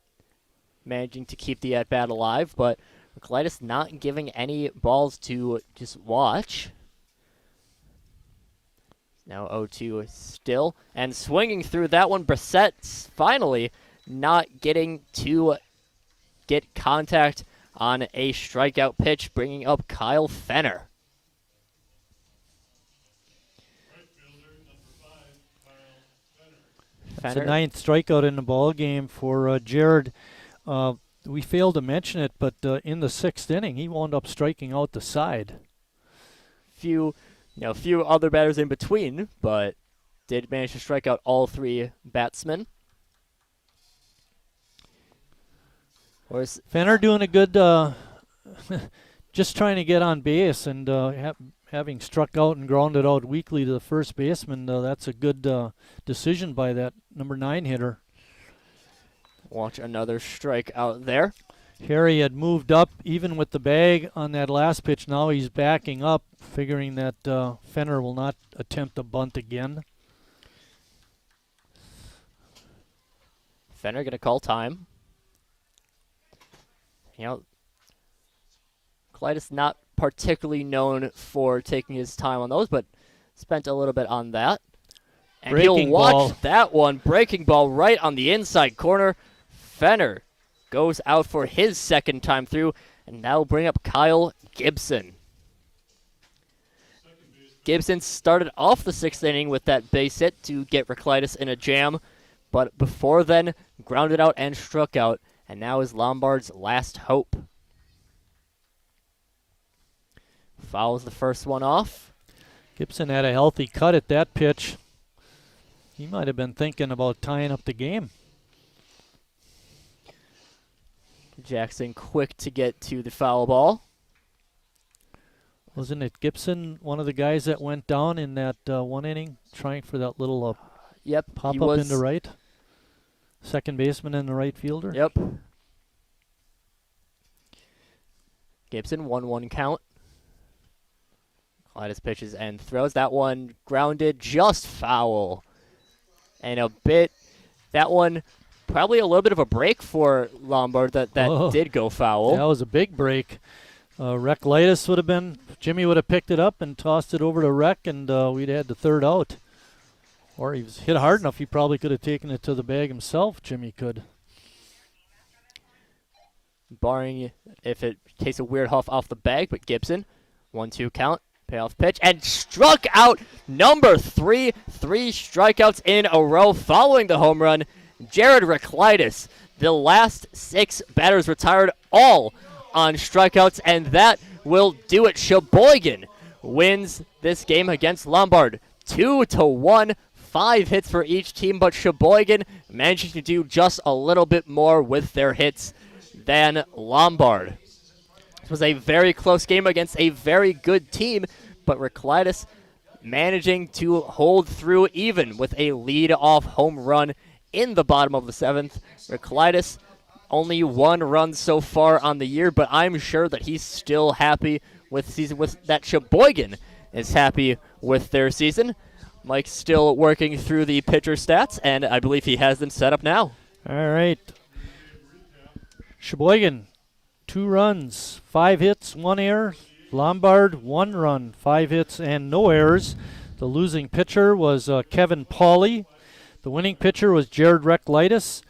managing to keep the at-bat alive, but Reclitus not giving any balls to just watch. Now 0-2 still, and swinging through that one, Bassett finally not getting to get contact on a strikeout pitch, bringing up Kyle Fenner. That's the 9th strikeout in the ball game for Jared. We failed to mention it, but in the 6th inning, he wound up striking out the side. Few other batters in between, but did manage to strike out all 3 batsmen. Fenner doing a good, just trying to get on base and having struck out and grounded out weakly to the first baseman. That's a good decision by that number 9 hitter. Watch another strike out there. Harry had moved up even with the bag on that last pitch. Now he's backing up, figuring that Fenner will not attempt a bunt again. Fenner going to call time. Clytus not particularly known for taking his time on those, but spent a little bit on that. And he'll watch that one. Breaking ball right on the inside corner. Fenner goes out for his 2nd time through, and that'll bring up Kyle Gibson. Gibson started off the 6th inning with that base hit to get Reclitus in a jam, but before then, grounded out and struck out, and now is Lombard's last hope. fouls the first one off. Gibson had a healthy cut at that pitch. He might have been thinking about tying up the game. Jackson quick to get to the foul ball. Wasn't it Gibson, one of the guys that went down in that one inning, trying for that little pop up into right? Second baseman and the right fielder? Yep. Gibson, 1-1 count. Clytus pitches and throws. That one grounded, just foul. And that one, probably a little bit of a break for Lombard that did go foul. That was a big break. Reclitus would have been, Jimmy would have picked it up and tossed it over to Rec, and we'd had the third out. Or he was hit hard enough, he probably could have taken it to the bag himself, Jimmy could. Barring if it takes a weird huff off the bag, but Gibson, 1-2 count, payoff pitch, and struck out number 3. 3 strikeouts in a row following the home run. Jared Reclitus, the last 6 batters retired all on strikeouts, and that will do it. Sheboygan wins this game against Lombard 2-1. 5 hits for each team, but Sheboygan managing to do just a little bit more with their hits than Lombard. This was a very close game against a very good team, but Reclitus managing to hold through even with a lead-off home run in the bottom of the 7th. Reclitus only 1 run so far on the year, but I'm sure that he's still happy with the season, with that Sheboygan is happy with their season. Mike's still working through the pitcher stats, and I believe he has them set up now. All right. Sheboygan, 2 runs, 5 hits, 1 error. Lombard, 1 run, 5 hits, and no errors. The losing pitcher was Kevin Pauley. The winning pitcher was Jared Reclitus.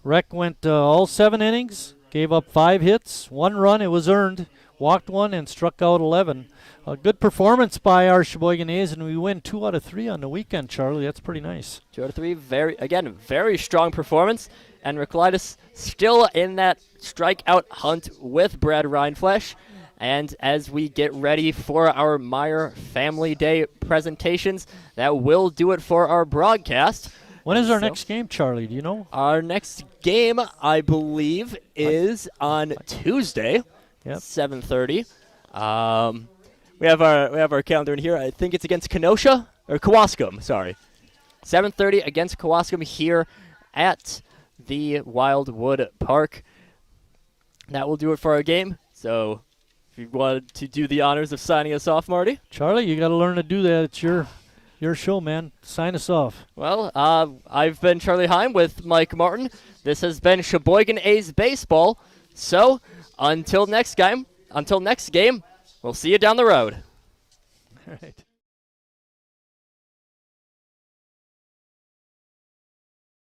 Rec went all 7 innings, gave up 5 hits, 1 run, it was earned, walked 1, and struck out 11. A good performance by our Sheboygan A's, and we win 2 out of 3 on the weekend, Charlie. That's pretty nice. 2 out of 3, very strong performance. And Reclitus still in that strikeout hunt with Brad Reinflesch. And as we get ready for our Meyer Family Day presentations, that will do it for our broadcast. When is our next game, Charlie? Do you know? Our next game, I believe, is on Tuesday, 7:30. We have our calendar in here. I think it's against Kewaskum. Sorry, 7:30 against Kewaskum here at the Wildwood Park. That will do it for our game. So, if you wanted to do the honors of signing us off, Marty, Charlie, you got to learn to do that. It's your show, man. Sign us off. Well, I've been Charlie Heim with Mike Martin. This has been Sheboygan A's Baseball. So, until next game, we'll see you down the road. All right.